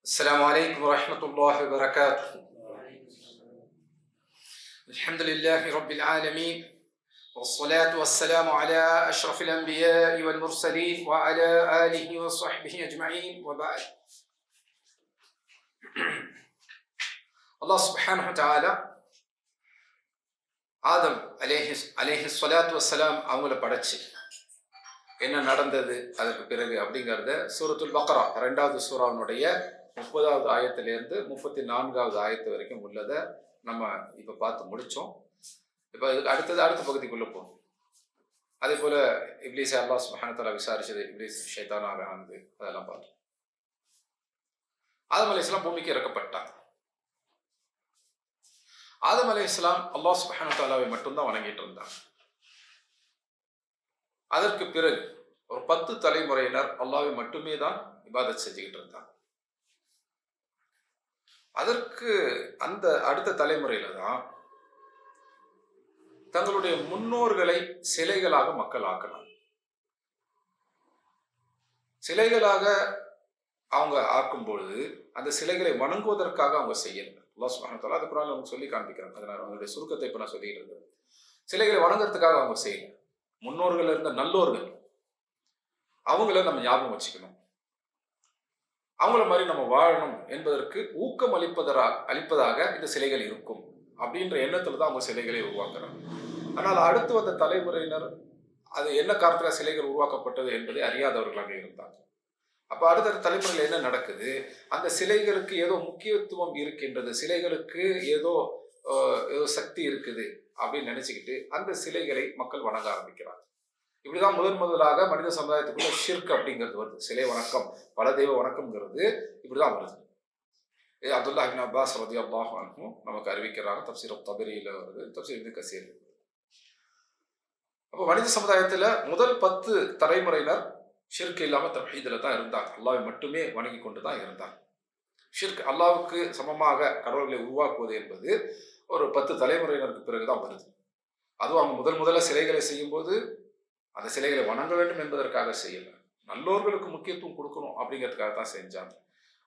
السلام عليكم ورحمة الله وبركاته. الحمد لله رب العالمين، والصلاة والسلام على أشرف الأنبياء والمرسلين وعلى آله وصحبه أجمعين وبعد. الله سبحانه وتعالى ஆதம் அலைஹி ஸலாத்து வஸ்ஸலாம் அவங்கள படைச்சு என்ன நடந்தது அதற்கு பிறகு அப்படிங்கிறத சூரத்துல் பக்ரா 2வது சூராவினுடைய 30வது ஆயத்திலிருந்து 34வது ஆயத்து வரைக்கும் உள்ளதை நம்ம இப்போ பார்த்து முடித்தோம். இப்போ இதுக்கு அடுத்த பகுதிக்குள்ளே போகணும். அதே போல் இப்லீஸ் அல்லாஹ் சுப்ஹானஹு வ தஆலா விசாரிச்சது, இப்லீஸ் ஷைத்தானாக ஆனது, அதெல்லாம் பார்த்தோம். ஆதம் அலைஹிஸ்ஸலாம் பூமிக்கு இறக்கப்பட்டாங்க. ஆதம் அலைஹிஸ்ஸலாம் அல்லாஹ் சுப்ஹானஹு வ தஆலாவை மட்டும்தான் வணங்கிட்டு இருந்தாங்க. அதற்கு பிறகு ஒரு 10 தலைமுறையினர் அல்லாஹ்வை மட்டுமே தான் இபாதத் செஞ்சுக்கிட்டு இருந்தாங்க. அதற்கு அந்த அடுத்த தலைமுறையில தான் தங்களுடைய முன்னோர்களை சிலைகளாக மக்கள் ஆக்கினாங்க. சிலைகளாக அவங்க ஆக்கும்பொழுது அந்த சிலைகளை வணங்குவதற்காக அவங்க செய்யல. அல்லாஹ் சுப்ஹானஹு வ தஆலா அது குர்ஆன்ல அவங்க சொல்லி காண்பிக்கிறாங்க. அதனால அவங்களுடைய சுருக்கத்தை இப்ப நான் சொல்லிட்டு இருக்கேன். சிலைகளை வணங்குறதுக்காக அவங்க செய்யல. முன்னோர்கள் இருந்த நல்லோர்கள் அவங்கள நம்ம ஞாபகம் வச்சுக்கணும், அவங்கள மாதிரி நம்ம வாழணும் என்பதற்கு ஊக்கம் அளிப்பதாக இந்த சிலைகள் இருக்கும் அப்படின்ற எண்ணத்துல தான் அவங்க சிலைகளை உருவாக்குறாங்க. ஆனால் அடுத்து வந்த தலைமுறையினர் அது என்ன காரணத்துல சிலைகள் உருவாக்கப்பட்டது என்பதை அறியாதவர்களாக இருந்தாங்க. அப்ப அடுத்த தலைமுறையில் என்ன நடக்குது, அந்த சிலைகளுக்கு ஏதோ முக்கியத்துவம் இருக்கின்றது, சிலைகளுக்கு ஏதோ சக்தி இருக்குது அப்படின்னு நினைச்சுக்கிட்டு அந்த சிலைகளை மக்கள் வணங்க ஆரம்பிக்கிறாங்க. இப்படிதான் முதலாக மனித சமுதாயத்துக்குள்ள ஷிர்க் அப்படிங்கிறது வருது. சிலை வணக்கம், பல தெய்வ வணக்கம்ங்கிறது இப்படிதான் வருது. இது அப்துல்லாஹ் இப்னு அப்பாஸ் ரலியல்லாஹு அன்ஹு நமக்கு அறிவிக்கிறாங்க. தப்சீர் தபரியில வருது, தப்சீர் இப்னு கஸீர். அப்போ மனித சமுதாயத்துல முதல் 10 தலைமுறையினர் ஷிர்க் இல்லாம தௌஹீதுல தான் இருந்தாங்க. அல்லாஹ்வை மட்டுமே வணங்கி கொண்டு தான் இருந்தாங்க. ஷிர்க், அல்லாஹ்வுக்கு சமமாக கடவுள்களை உருவாக்குவது என்பது ஒரு 10 தலைமுறையினருக்கு பிறகுதான் வருது. அதுவும் அவங்க முதல்ல சிலைகளை செய்யும் போது அந்த சிலைகளை வணங்க வேண்டும் என்பதற்காக செய்யல, நல்லோர்களுக்கு முக்கியத்துவம் கொடுக்கணும் அப்படிங்கிறதுக்காக தான் செஞ்சாங்க.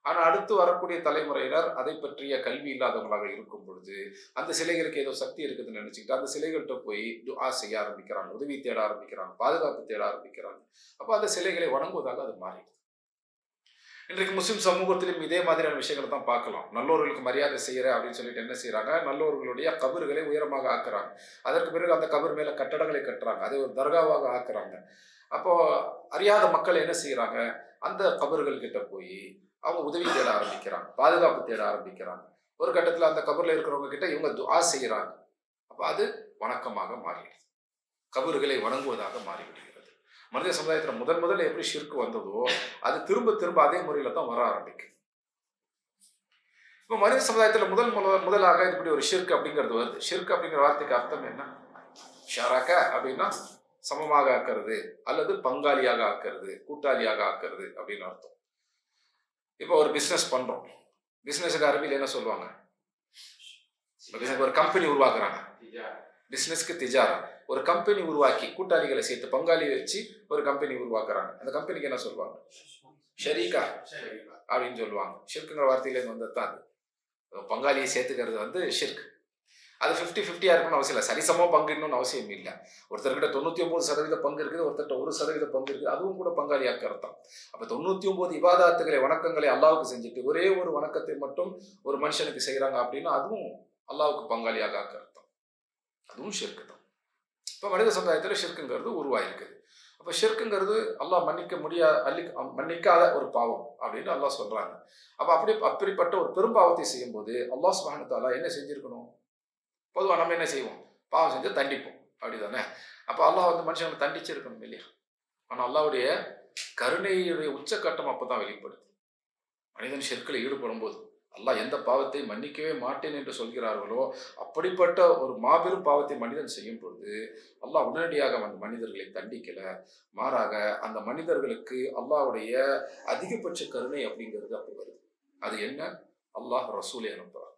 ஆனா அடுத்து வரக்கூடிய தலைமுறையினர் அதை பற்றிய கல்வி இல்லாதவங்களாக இருக்கும் பொழுது அந்த சிலைகளுக்கு ஏதோ சக்தி இருக்குதுன்னு நினைச்சுக்கிட்டு அந்த சிலைகள்கிட்ட போய் துஆ செய்ய ஆரம்பிக்கிறாங்க, உதவி தேட ஆரம்பிக்கிறாங்க, பாதுகாப்பு தேட ஆரம்பிக்கிறாங்க. அப்போ அந்த சிலைகளை வணங்குவதாக அது மாறிடுது. இன்றைக்கு முஸ்லிம் சமூகத்திலும் இதே மாதிரியான விஷயங்களை தான் பார்க்கலாம். நல்லோர்களுக்கு மரியாதை செய்யற அப்படின்னு சொல்லிட்டு என்ன செய்யறாங்க, நல்லோர்களுடைய கபறுகளை உயரமாக ஆக்குறாங்க. அதற்கு பிறகு அந்த கபர் மேல கட்டடங்களை கட்டுறாங்க, அதை ஒரு தர்காவாக ஆக்குறாங்க. அப்போ அறியாத மக்கள் என்ன செய்யறாங்க, அந்த கபர்கள் கிட்ட போய் அவங்க உதவி தேட ஆரம்பிக்கிறாங்க, பாதுகாப்பு தேட ஆரம்பிக்கிறாங்க. ஒரு கட்டத்துல அந்த கபர்ல இருக்கிறவங்க கிட்ட இவங்க துஆ செய்யறாங்க. அப்ப அது வணக்கமாக மாறிடுது, கபறுகளை வணங்குவதாக மாறிவிடுகிறது. மனித சமுதாயத்துல முதல்ல எப்படி ஷிர்க் வந்ததோ அது திரும்ப அதே முறையில தான் வர ஆரம்பிக்கும். இப்போ மனித சமுதாயத்துல முதலாக இப்படி ஒரு ஷிர்க் அப்படிங்கிறது வருது. ஷிர்க் அப்படிங்கிற வார்த்தைக்கு அர்த்தம் என்ன? ஷரக அப்படின்னா சமமாக ஆக்கிறது அல்லது பங்காளியாக ஆக்கிறது, கூட்டாளியாக ஆக்கிறது அப்படின்னு அர்த்தம். இப்போ ஒரு பிசினஸ் பண்றோம், பிசினஸுக்கு அரபியில் என்ன சொல்லுவாங்க, ஒரு கம்பெனி உருவாக்குறாங்க, பிசினஸ்க்கு திஜாரா, ஒரு கம்பெனி உருவாக்கி கூட்டாளிகளை சேர்த்து பங்காளி வச்சு ஒரு கம்பெனி உருவாக்குறாங்க. அந்த கம்பெனிக்கு என்ன சொல்லுவாங்க? ஷரீகா அப்படின்னு சொல்லுவாங்க. ஷிர்க்குங்கிற வார்த்தையிலேருந்து வந்ததுதான் அது. பங்காளியை சேர்த்துக்கிறது ஷிர்க். அது 50-50 இருக்கணும்னு அவசியம் இல்லை, சரிசமமாக பங்கிடணும்னு அவசியம் இல்லை. ஒருத்தர்கிட்ட 99% பங்கு இருக்குது, ஒருத்தர்கிட்ட 1% பங்கு இருக்குது, அதுவும் கூட பங்காளியாக்க அர்த்தம். அப்ப 99 இபாதத்துகளை வணக்கங்களை அல்லாஹ்வுக்கு செஞ்சுட்டு ஒரே ஒரு வணக்கத்தை மட்டும் ஒரு மனுஷனுக்கு செய்யறாங்க அப்படின்னா அதுவும் அல்லாஹ்வுக்கு பங்காளியாக ஆக்க அர்த்தம். அதுவும் ஷிர்க் தான். இப்போ மனித சமுதாயத்தில் ஷிர்க்குங்கிறது உருவாயிருக்குது. அப்போ ஷிர்க்குங்கிறது அல்லாஹ் மன்னிக்காத ஒரு பாவம் அப்படின்னு அல்லாஹ் சொல்றாங்க. அப்போ அப்படிப்பட்ட ஒரு பெரும் பாவத்தை செய்யும் போது அல்லாஹ் சுப்ஹானஹு வ தஆலா என்ன செஞ்சிருக்கணும்? பொதுவாக நம்ம என்ன செய்வோம், பாவம் செஞ்சு தண்டிப்போம், அப்படிதானே? அப்போ அல்லாஹ் மனுஷங்களை தண்டிச்சிருக்கணும் இல்லையா? ஆனால் அல்லாஹ்வுடைய கருணையுடைய உச்சக்கட்டம் அப்பதான் வெளிப்படுது. மனிதன் ஷிர்க்கில் ஈடுபடும் போது அல்லாஹ் எந்த பாவத்தை மன்னிக்கவே மாட்டேன் என்று சொல்கிறார்களோ அப்படிப்பட்ட ஒரு மாபெரும் பாவத்தை மனிதன் செய்யும் பொழுது அல்லாஹ் உடனடியாக அந்த மனிதர்களை தண்டிக்கல, மாறாக அந்த மனிதர்களுக்கு அல்லாஹ்வுடைய அதிகபட்ச கருணை அப்படிங்கிறது அப்படி வருது. அது என்ன? அல்லாஹ் ரசூலை அனுப்புறார்.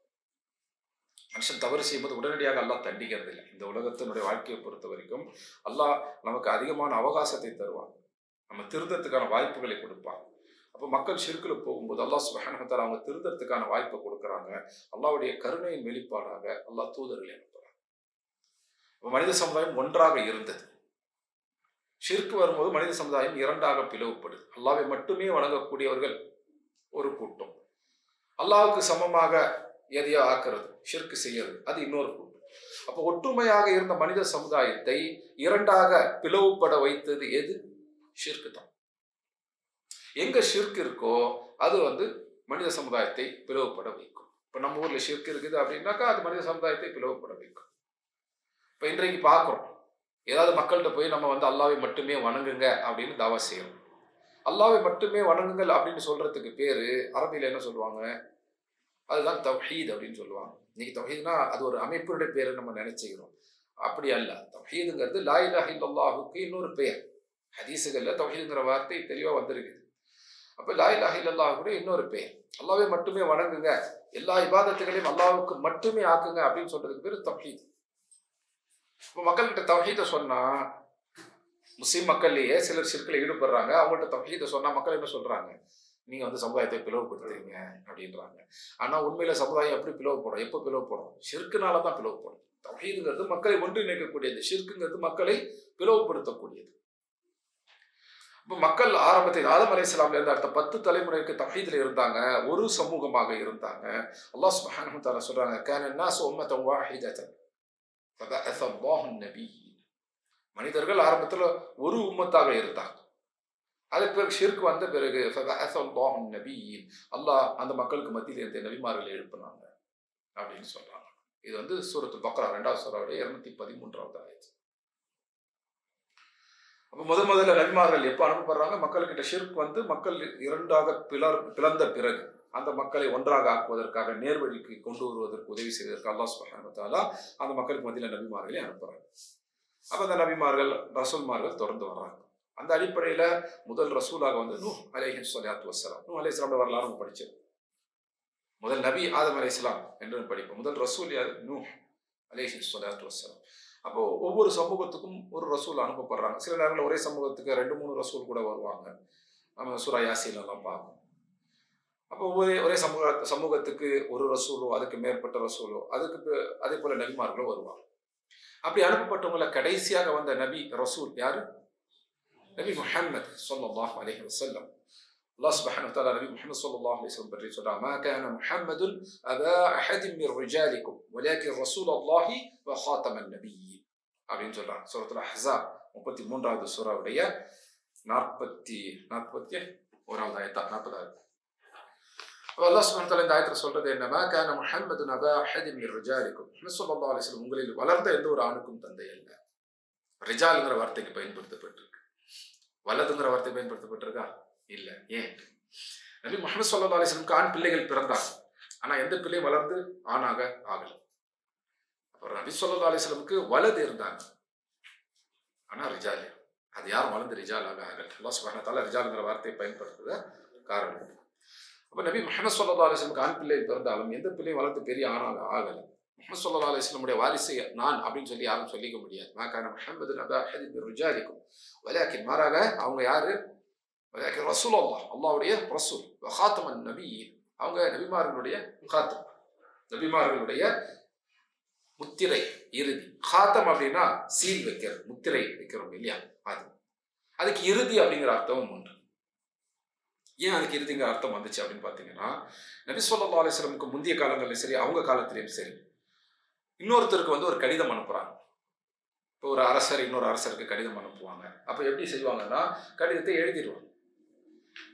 மனுஷன் தவறு செய்யும்போது உடனடியாக அல்லாஹ் தண்டிக்கிறது இல்லை. இந்த உலகத்தினுடைய வாழ்க்கையை பொறுத்த வரைக்கும் அல்லாஹ் நமக்கு அதிகமான அவகாசத்தை தருவான், நம்ம திருந்தத்துக்கான வாய்ப்புகளை கொடுப்பான். அப்போ மக்கள் ஷிர்கில் போகும்போது அல்லாஹ் சுப்ஹானஹு வ தஆலா அவங்க திருந்தறதுக்கான வாய்ப்பை கொடுக்குறாங்க. அல்லாஹ்வுடைய கருணையின் வெளிப்பாடாக அல்லாஹ் தூதர்களை அனுப்புறாங்க. மனித சமுதாயம் ஒன்றாக இருந்தது. ஷிர்க் வரும்போது மனித சமுதாயம் இரண்டாக பிளவுபடுது. அல்லாஹ்வை மட்டுமே வணங்கக்கூடியவர்கள் ஒரு கூட்டம், அல்லாஹ்வுக்கு சமமாக எதையோ ஆக்குறது, ஷிர்க் செய்யறது, அது இன்னொரு கூட்டம். அப்போ ஒற்றுமையாக இருந்த மனித சமுதாயத்தை இரண்டாக பிளவுபட வைத்தது எது? ஷிர்க் தான். எங்க ஷிர்க் இருக்கோ அது மனித சமுதாயத்தை பிளவுபட வைக்கும். இப்போ நம்ம ஊர்ல ஷிர்க் இருக்குது அப்படின்னாக்கா அது மனித சமுதாயத்தை பிளவுபட வைக்கும். இப்போ இன்றைக்கு பார்க்குறோம், ஏதாவது மக்கள்கிட்ட போய் நம்ம அல்லாஹ்வை மட்டுமே வணங்குங்க அப்படின்னு தாவா செய்யறோம். அல்லாஹ்வை மட்டுமே வணங்குங்கள் அப்படின்னு சொல்றதுக்கு பேரு அரபியில என்ன சொல்லுவாங்க? அதுதான் தவ்ஹீத் அப்படின்னு சொல்லுவாங்க. இன்னைக்கு தவ்ஹீத்னா அது ஒரு அமைப்பினுடைய பேரை நம்ம நினைச்சுக்கிறோம். அப்படி அல்ல. தவ்ஹீதுங்கிறது லா இலாஹ இல்லல்லாஹுக்கு இன்னொரு பெயர். ஹதீஸுகள்ல தவ்ஹீதுங்கிற வார்த்தை தெளிவா வந்திருக்குது. அப்ப லா இலாஹ இல்லல்லாஹுடைய இன்னொரு பெயர். அல்லாஹ்வை மட்டுமே வணங்குங்க, எல்லா இபாதத்துகளையும் அல்லாஹ்வுக்கு மட்டுமே ஆக்குங்க அப்படின்னு சொல்றதுக்கு பேரு தவ்ஹீத். இப்போ மக்கள்கிட்ட தவ்ஹீதை சொன்னா, முஸ்லீம் மக்கள்லயே சிலர் ஷிர்க்ல ஈடுபடுறாங்க. அவங்கள்ட்ட தவ்ஹீதை சொன்னா மக்கள் என்ன சொல்றாங்க? நீங்க சமுதாயத்தை பிளவுபடுத்துறீங்க அப்படின்றாங்க. ஆனா உண்மையில சமுதாயம் எப்படி பிளவுபடும்? எப்போ பிளவுபடும்? ஷிர்க்குனால தான் பிளவுபடும். தவ்ஹீதுங்கிறது மக்களை ஒன்றிணைக்கக்கூடியது, ஷிர்க்குங்கிறது மக்களை பிளவுபடுத்தக்கூடியது. இப்போ மக்கள் ஆரம்பத்தில் ஆதம் அலைஹிஸ்ஸலாம்ல இருந்து அடுத்த 10 தலைமுறைக்கு தவ்ஹீதுல இருந்தாங்க, ஒரு சமூகமாக இருந்தாங்க. அல்லாஹ் சுப்ஹானஹு வ தஆலா சொல்றாங்க, கான الناس أمة واحدة فبعث الله النبيين. மனிதர்கள் ஆரம்பத்துல ஒரு உம்மத்தாக இருந்தாங்க. அதுக்கு பிறகு ஷிர்க் வந்த பிறகு فبعث الله النبيين, அல்லாஹ் அந்த மக்களுக்கு மத்தியில் இருந்த நபிமார்களை எழுப்பினாங்க அப்படின்னு சொல்றாங்க. இது சூரத்துல் பக்ரா 2வது சூராவுடைய 213வது ஆயத். அப்போ முதல்ல நபிமார்கள் எப்போ அனுப்பப்படுறாங்க? மக்கள்கிட்ட ஷிர்க் மக்கள் இரண்டாக பிளந்த பிறகு அந்த மக்களை ஒன்றாக ஆக்குவதற்காக நேர்வழிக்கு கொண்டு வருவதற்கு உதவி செய்வதற்கு அல்லாஹ் சுப்ஹானஹு வ தஆலா அந்த மக்களுக்கு மத்தியில் நபிமார்களை அனுப்புறாங்க. அப்போ அந்த நபிமார்கள் ரசூல்மார்கள் தொடர்ந்து வர்றாங்க. அந்த அடிப்படையில முதல் ரசூலாக நூஹ் அலைஹிஸ்ஸலாத்து வஸ்ஸலாம். நூஹ் அலைஹிஸ்ஸலாமுடைய வரலாறு நம்ம படிச்சோம். முதல் நபி ஆதம் அலைஹிஸ்ஸலாம் என்று படிப்போம். முதல் ரசூல் யார்? நூஹ் அலைஹிஸ்ஸலாத்து வஸ்ஸலாம். அப்போ ஒவ்வொரு சமூகத்துக்கும் ஒரு ரசூல் அனுப்பப்படுறாங்க. சில நேரங்களில் ஒரே சமூகத்துக்கு 2-3 ரசூல் கூட வருவாங்க. நம்ம சூரா யாசீன் எல்லாம் பார்ப்போம். அப்போ ஒரே சமூகத்துக்கு ஒரு ரசூலோ அதுக்கு மேற்பட்ட ரசூலோ அதே போல நபிமார்களோ வருவாங்க. அப்படி அனுப்பப்பட்டவங்களை கடைசியாக வந்த நபி ரசூல் யாரு? நபி முஹம்மது ஸல்லல்லாஹு அலைஹி வஸல்லம். அல்லாஹ் சுப்ஹானஹு வ தஆலா நபி முஹம்மது ஸல்லல்லாஹு அலைஹி வஸல்லம் பற்றி சொல்றாங்க, மா கான முஹம்மதுன் அபா அஹதின் மின் ரிஜாலிக்கும் வலாக்கின் ரசூலுல்லாஹி வ ஹாத்தமன் நபிய்யீன் அப்படின்னு சொல்றாங்க. சூரத்துல் அஹ்ஸாப் 33வது சூராவுடைய 41வது ஆயத். 40வது. அல்லாஹ் சுப்ஹானஹு வ தஆலா இந்த ஆயத்துல சொல்றது என்ன? மா கான முஹம்மதுன் அபா அஹதின் மின் ரிஜாலிக்கும், முஹம்மது ஸல்லல்லாஹு அலைஹி வஸல்லம் உங்களில் வளர்ந்த எந்த ஒரு ஆணுக்கும் தந்தை அல்ல. ரிஜால்ங்கிற வார்த்தைக்கு பயன்படுத்தப்பட்டிருக்கு. வலதுங்கிற வார்த்தை பயன்படுத்தப்பட்டிருக்கா? இல்ல. ஏன்? நபி முஹம்மது ஸல்லல்லாஹு அலைஹி வஸல்லம் ஆண் பிள்ளைகள் பிறந்தாங்க. ஆனா எந்த பிள்ளையும் வளர்ந்து ஆணாக ஆகல. அப்புறம் நபி ஸல்லல்லாஹு அலைஹி வஸல்லமுக்கு வலது இருந்தாங்க, ஆனா ரிஜால். அது யாரும் வளர்ந்து ரிஜாலாக ஆகல. அல்லாஹ் சுப்ஹானஹு வ தஆலா ரிஜால்ங்கிற வார்த்தையை பயன்படுத்துத காரணம். அப்ப நபி முஹம்மது ஸல்லல்லாஹு அலைஹி வஸல்லம் ஆண் பிள்ளை பிறந்தாலும் எந்த பிள்ளையும் வளர்ந்து பெரிய ஆணாக ஆகல. முஹம்மது ஸல்லல்லாஹு அலைஹி வஸல்லமுடைய வாரிசு நான் அப்படின்னு சொல்லி யாரும் சொல்லிக்க முடியாது. மா கான முஹம்மதுன் அபா அஹதின் மின் ரிஜாலிக்கும் வலாக்கின், மாறாக அவங்க யாரு? வலாக்கின் ரசூலுல்லாஹ், அல்லாஹ்வுடைய ரசூல், வ ஹாத்தமன் நபிய்யீன், அவங்க நபிமார்களுடைய ஹாத்தம், நபிமார்களுடைய முத்திரை, இறுதி. ஹாத்தம் அப்படின்னா சீல் வைக்கிறது, முத்திரை வைக்கிறோம் இல்லையா? அதுக்கு இறுதி அப்படிங்கிற அர்த்தமும் உண்டு. ஏன் அதுக்கு இறுதிங்கிற அர்த்தம் வந்துச்சு அப்படின்னு பார்த்தீங்கன்னா, நபி ஸல்லல்லாஹு அலைஹி வஸல்லமுக்கு முந்தைய காலங்களிலும் சரி அவங்க காலத்திலையும் சரி இன்னொருத்தருக்கு ஒரு கடிதம் அனுப்புறாங்க. இப்போ ஒரு அரசர் இன்னொரு அரசருக்கு கடிதம் அனுப்புவாங்க. அப்போ எப்படி செய்வாங்கன்னா, கடிதத்தை எழுதிடுவாங்க.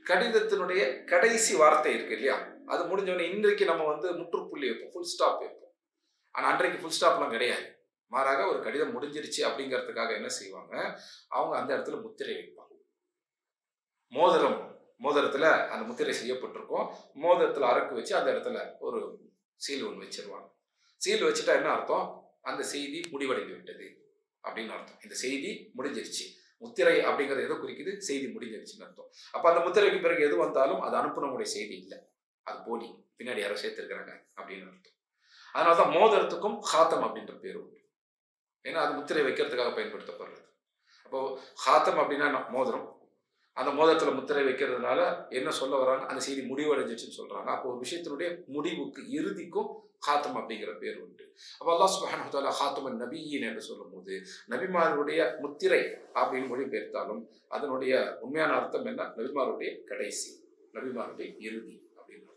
கடிதத்தினுடைய கடைசி வார்த்தை இருக்கு இல்லையா, அது முடிஞ்சவொடனே இன்றைக்கு நம்ம முற்றுப்புள்ளி வைப்போம், ஃபுல் ஸ்டாப் வைப்போம். ஆனால் அன்றைக்கு ஃபுல் ஸ்டாப்லாம் கிடையாது. மாறாக ஒரு கடிதம் முடிஞ்சிருச்சு அப்படிங்கிறதுக்காக என்ன செய்வாங்க, அவங்க அந்த இடத்துல முத்திரை வைப்பாங்க. மோதிரத்துல அந்த முத்திரை செய்யப்பட்டிருக்கும். மோதிரத்துல அரக்கு வச்சு அந்த இடத்துல ஒரு சீல் ஒன்று வச்சிருவாங்க. சீல் வச்சுட்டா என்ன அர்த்தம்? அந்த செய்தி முடிவடைந்து விட்டது அப்படின்னு அர்த்தம். இந்த செய்தி முடிஞ்சிருச்சு. முத்திரை அப்படிங்கிறது எதை குறிக்குது? செய்தி முடிஞ்சிருச்சுன்னு அர்த்தம். அப்ப அந்த முத்திரைக்கு பிறகு எது வந்தாலும் அது அனுப்புனவுடைய செய்தி இல்லை, அது போலி, பின்னாடி யாரோ சேர்த்திருக்கிறாங்க அப்படின்னு அர்த்தம். அதனாலதான் மோதிரத்துக்கும் ஹாத்தம் அப்படின்ற பேர் உண்டு. ஏன்னா அது முத்திரை வைக்கிறதுக்காக பயன்படுத்தப்படுறது. அப்போ ஹாத்தம் அப்படின்னா மோதிரம், அந்த மோதிரத்தில் முத்திரை வைக்கிறதுனால என்ன சொல்ல வராங்க, அந்த செய்தி முடிவடைஞ்சிச்சுன்னு சொல்றாங்க. அப்போ ஒரு விஷயத்தினுடைய முடிவுக்கு இறுதிக்கும் ஹாத்தம் அப்படிங்கிற பேர் உண்டு. அப்போ அல்லாஹ் சுப்ஹானஹு வ தஆலா ஹாத்தமுன் நபியீன் என்று சொல்லும்போது நபிமாருடைய முத்திரை அப்படின்னு மொழிபெயர்த்தாலும் அதனுடைய உண்மையான அர்த்தம் என்ன, நபிமாருடைய கடைசி, நபிமாருடைய இறுதி அப்படின்னு.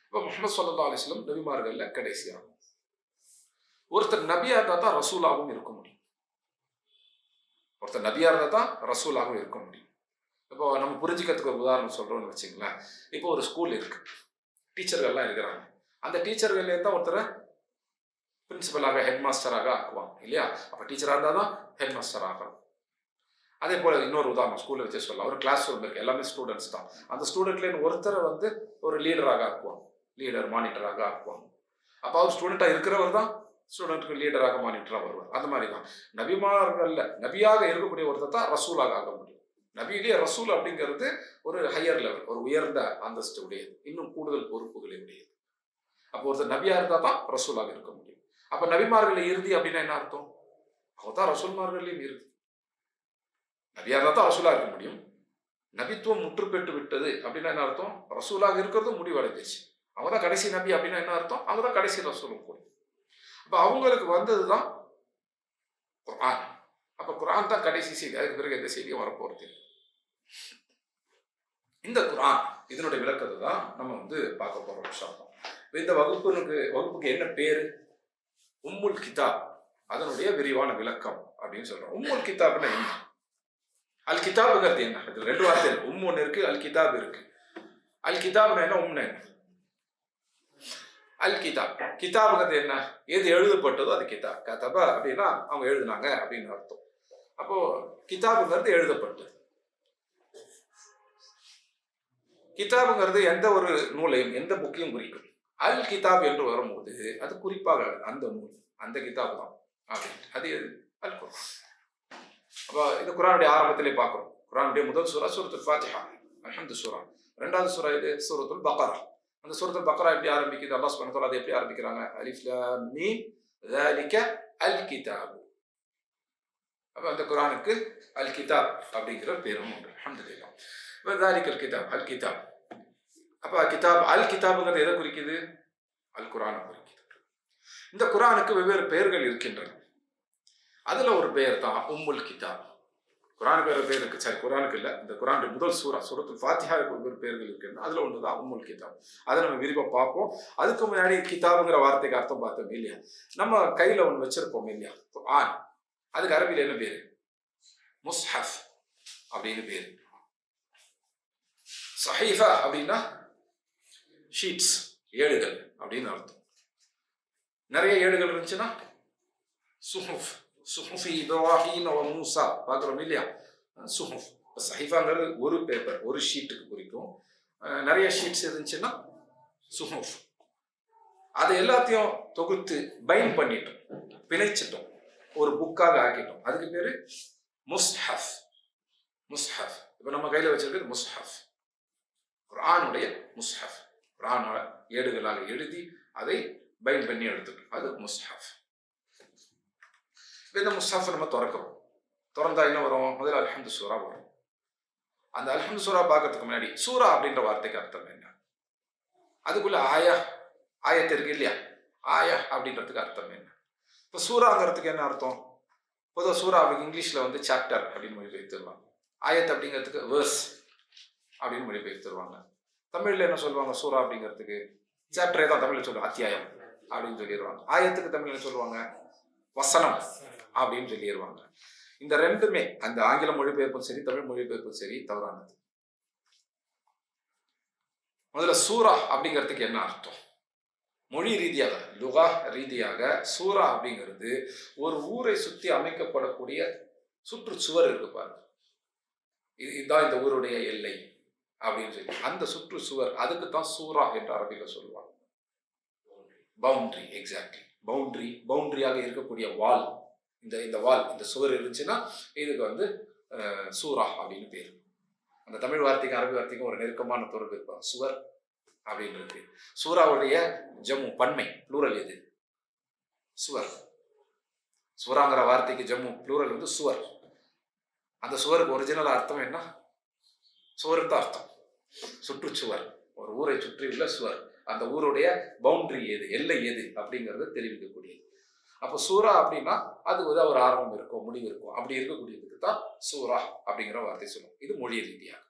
இப்போ முஹம்மது ஸல்லல்லாஹு அலைஹி வஸல்லம் நபிமார்கள்ல கடைசியாகும். ஒருத்தர் நபியா இருந்தால் தான் ரசூலாகவும் இருக்க முடியும். ஒருத்தர் நபியா இருந்தால் தான் ரசூலாகவும் இருக்க முடியும். இப்போ நம்ம புரிஞ்சுக்கிறதுக்கு ஒரு உதாரணம் சொல்றோம்னு வச்சுங்களேன். இப்போ ஒரு ஸ்கூல் இருக்கு, டீச்சர்கள்லாம் இருக்கிறாங்க. அந்த டீச்சர்கள்லேருந்து தான் ஒருத்தரை பிரின்சிபலாக ஹெட் மாஸ்டராக ஆக்குவாங்க இல்லையா? அப்போ டீச்சராக இருந்தால் தான் ஹெட் மாஸ்டர் ஆகலாம். அதே போல் இன்னொரு உதாரணம் ஸ்கூலில் வச்சு சொல்லலாம். ஒரு கிளாஸ் ரூம் இருக்குது, எல்லாமே ஸ்டூடெண்ட்ஸ் தான். அந்த ஸ்டூடெண்ட்லேருந்து ஒருத்தரை வந்து ஒரு லீடராக ஆக்குவாங்க, லீடர் மானிட்டராக ஆக்குவாங்க. அப்போ அவர் ஸ்டூடெண்ட்டாக இருக்கிறவர் தான் ஸ்டூடெண்ட்டுக்கு லீடராக மானிட்டராக வருவார். அந்த மாதிரி தான் நபிமார்கள்ல நபியாக இருக்கக்கூடிய ஒருத்தர் தான் ரசூலாக ஆக முடியும். நபியிலேயே ரசூல் அப்படிங்கிறது ஒரு ஹையர் லெவல், ஒரு உயர்ந்த அந்தஸ்து உடையது, இன்னும் கூடுதல் பொறுப்புகளை உடையது. அப்போ ஒருத்தர் நபியா இருந்தால் தான் ரசூலாக இருக்க முடியும். அப்போ நபிமார்கள் இறுதி அப்படின்னா என்ன அர்த்தம்? அவங்க தான் ரசூல்மார்களையும் இறுதி. நபியா இருந்தால் தான் ரசூலாக இருக்க முடியும். நபித்துவம் முற்று பெற்று விட்டது அப்படின்னா என்ன அர்த்தம்? ரசூலாக இருக்கிறதும் முடிவடைஞ்சிச்சு. அவங்க தான் கடைசி நபி அப்படின்னா என்ன அர்த்தம்? அவங்க தான் கடைசி ரசூலும் கூட. அப்போ அவங்களுக்கு வந்தது தான் குர்ஆன். அப்போ குர்ஆன் தான் கடைசி செய்தி, அதுக்கு பிறகு எந்த செய்தியும் வரப்போகிறது. இந்த குர்ஆன் இதனுடைய விளக்கத்தை தான் நம்ம வந்து பார்க்க போறோம் இன்ஷா அல்லாஹ். இந்த வகுப்புக்கு என்ன பேரு? உம்முல் கிதாப், அதனுடைய விரிவான விளக்கம் அப்படின்னு சொல்றோம். உம்முல் கிதாப்னா என்ன? அல் கிதாபுங்கிறது என்ன? இது ரெண்டு வார்த்தை இருக்கு. ஒன்று இருக்கு, அல் கிதாப் இருக்கு. அல் கிதாப்னா என்ன, உம்னா என்ன? அல் கிதாப், கிதாபுங்கிறது என்ன? எது எழுதப்பட்டதோ அது கிதாப். கதப அப்படின்னா அவங்க எழுதினாங்க அப்படின்னு அர்த்தம். அப்போ கிதாபுங்கிறது எழுதப்பட்டது. கிதாபுங்கிறது எந்த ஒரு நூலையும் எந்த புக்கையும் குறிக்கும். அல் கிதாப் என்று வரும்போது அது குறிப்பாக அந்த நூல், அந்த கிதாப் தான் அப்படின்னு. அது அல் குர்ஆன். அப்போ இந்த குர்ஆனுடைய ஆரம்பத்திலே பார்க்கிறோம். குர்ஆனுடைய முதல் சூரா சூரத்துல் ஃபாத்திஹா, அல்ஹம்து சூரா. ரெண்டாவது சூரா இது சூரத்துல் பக்ரா. அந்த சூரத்துல் பக்ரா எப்படி ஆரம்பிக்குது? அல்லாஹ் சுப்ஹானஹு வ தஆலா அதை எப்படி ஆரம்பிக்கிறாங்க? அலிஃப் லாம் மீம் ذلك الكتاب. அப்போ அந்த குர்ஆனுக்கு அல் கிதாப் அப்படிங்கிற பேரும் உண்டு. அல்ஹம்துலில்லாஹ். ذلك الكتاب அல் கிதாப். அப்போ கிதாப் அல் கிதாபுங்கிறது எதை குறிக்குது? அல் குர்ஆனை குறிக்குது. இந்த குர்ஆனுக்கு வெவ்வேறு பெயர்கள் இருக்கின்றன. அதுல ஒரு பெயர் தான் உம்முல் கிதாப். குர்ஆனுக்கு வேறு பேர் இருக்கு. சரி, குர்ஆனுக்கு இல்லை, இந்த குர்ஆனுடைய முதல் சூரா சூரத்துல் ஃபாத்திஹாவுக்கு வெவ்வேறு பெயர்கள் இருக்கின்றன. அதுல ஒன்று தான் உம்முல் கிதாப். அதை நம்ம விரிவாக பார்ப்போம். அதுக்கு முன்னாடி கிதாபுங்கிற வார்த்தைக்கு அர்த்தம் பார்த்தோம் இல்லையா? நம்ம கையில ஒன்று வச்சிருப்போம் இல்லையா, குர்ஆன். அதுக்கு அரபியில் என்ன பேரு? முஸ்ஹஃப் அப்படின்னு பேரு. சஹீஃபா அப்படின்னா ஷீட்ஸ், ஏடுகள் அப்படின்னு அர்த்தம். நிறைய ஏடுகள் இருந்துச்சுன்னா சுஹுஃப், சுஹுஃபி இப்ராஹீம் வ மூசா பார்க்குறோம் இல்லையா? சுஹுஃப். சஹீஃபாங்கிறது ஒரு பேப்பர், ஒரு ஷீட்டுக்கு குறிக்கும். நிறைய ஷீட்ஸ் இருந்துச்சுன்னா சுஹுஃப். அதை எல்லாத்தையும் தொகுத்து பைண்ட் பண்ணிட்டோம், பிணைச்சிட்டோம், ஒரு புக்காக ஆக்கிட்டோம். அதுக்கு பேரு முஸ்ஹஃப். முஸ்ஹஃப். இப்போ நம்ம கையில் வச்சிருக்கிறது முஸ்ஹஃப், குர்ஆனுடைய முஸ்ஹஃப். குர்ஆன் ஏடுகளாக எழுதி அதை பைண்ட் பண்ணி எடுத்துட்டோம், அது முஸ்ஹஃப். இந்த முஸ்ஹஃப் நம்ம திறக்கிறோம். திறந்தா என்ன வரும்? முதல்ல அல்ஹம்து சூரா வரும். அந்த அல்ஹம்து சூரா பார்க்கறதுக்கு முன்னாடி சூரா அப்படின்ற வார்த்தைக்கு அர்த்தம் என்ன? அதுக்குள்ள ஆயத்து இருக்கு இல்லையா? ஆயா அப்படின்றதுக்கு அர்த்தம் என்ன? இப்போ சூராங்கிறதுக்கு என்ன அர்த்தம்? பொதுவாக சூரா இங்கிலீஷ்ல வந்து சாப்டர் அப்படின்னு மொழிபெயர்த்துருவாங்க. ஆயத் அப்படிங்கிறதுக்கு வேர்ஸ் அப்படின்னு மொழிபெயர்த்துருவாங்க. தமிழ்ல என்ன சொல்லுவாங்க? சூரா அப்படிங்கிறதுக்கு சாப்டரே தான் தமிழ்ல சொல்லுவாங்க, அத்தியாயம் அப்படின்னு சொல்லிடுவாங்க. ஆயத்துக்கு தமிழ்ல என்ன சொல்லுவாங்க? வசனம் அப்படின்னு சொல்லிடுவாங்க. இந்த ரெண்டுமே, அந்த ஆங்கில மொழிபெயர்ப்பும் சரி தமிழ் மொழிபெயர்ப்பும் சரி, தவறானது. முதல்ல சூரா அப்படிங்கிறதுக்கு என்ன அர்த்தம்? மொழி ரீதியாக, லுகா ரீதியாக சூரா அப்படிங்கிறது ஒரு ஊரை சுற்றி அமைக்கப்படக்கூடிய சுற்றுச்சுவர் இருக்கு பாருங்க. இதுதான் இந்த ஊருடைய எல்லை அப்படின்னு சொல்லி அந்த சுற்றுச்சுவர், அதுக்கு தான் சூரா என்று அரபியில் சொல்லுவாங்க. Boundary, exactly boundary. பவுண்டரியாக இருக்கக்கூடிய வால், இந்த வால், இந்த சுவர் இருந்துச்சுன்னா இதுக்கு வந்து சூரா அப்படின்னு பேர். அந்த தமிழ் வார்த்தைக்கும் அரபி வார்த்தைக்கும் ஒரு நெருக்கமான தொடர்பு இருப்பாங்க. சுவர் அப்படின்றது. சூராவுடைய ஜம்மு பன்மை ப்ளூரல் எது? சுவர். சூராங்கிற வார்த்தைக்கு ஜம்மு ப்ளூரல் வந்து சுவர். அந்த சுவருக்கு ஒரிஜினல் அர்த்தம் என்ன? சுவருக்கு தான் அர்த்தம் சுற்றுச்சுவர், ஒரு ஊரை சுற்றியுள்ள சுவர், அந்த ஊருடைய பவுண்டரி எது, எல்லை எது அப்படிங்கிறத தெரிவிக்கக்கூடியது. அப்போ சூரா அப்படின்னா அது வந்து ஒரு ஆரம்பம் இருக்கும், முடிவு இருக்கும். அப்படி இருக்கக்கூடியதுக்கு தான் சூரா அப்படிங்கிற வார்த்தை சொல்லுவோம். இது மொழி ரீதியாக.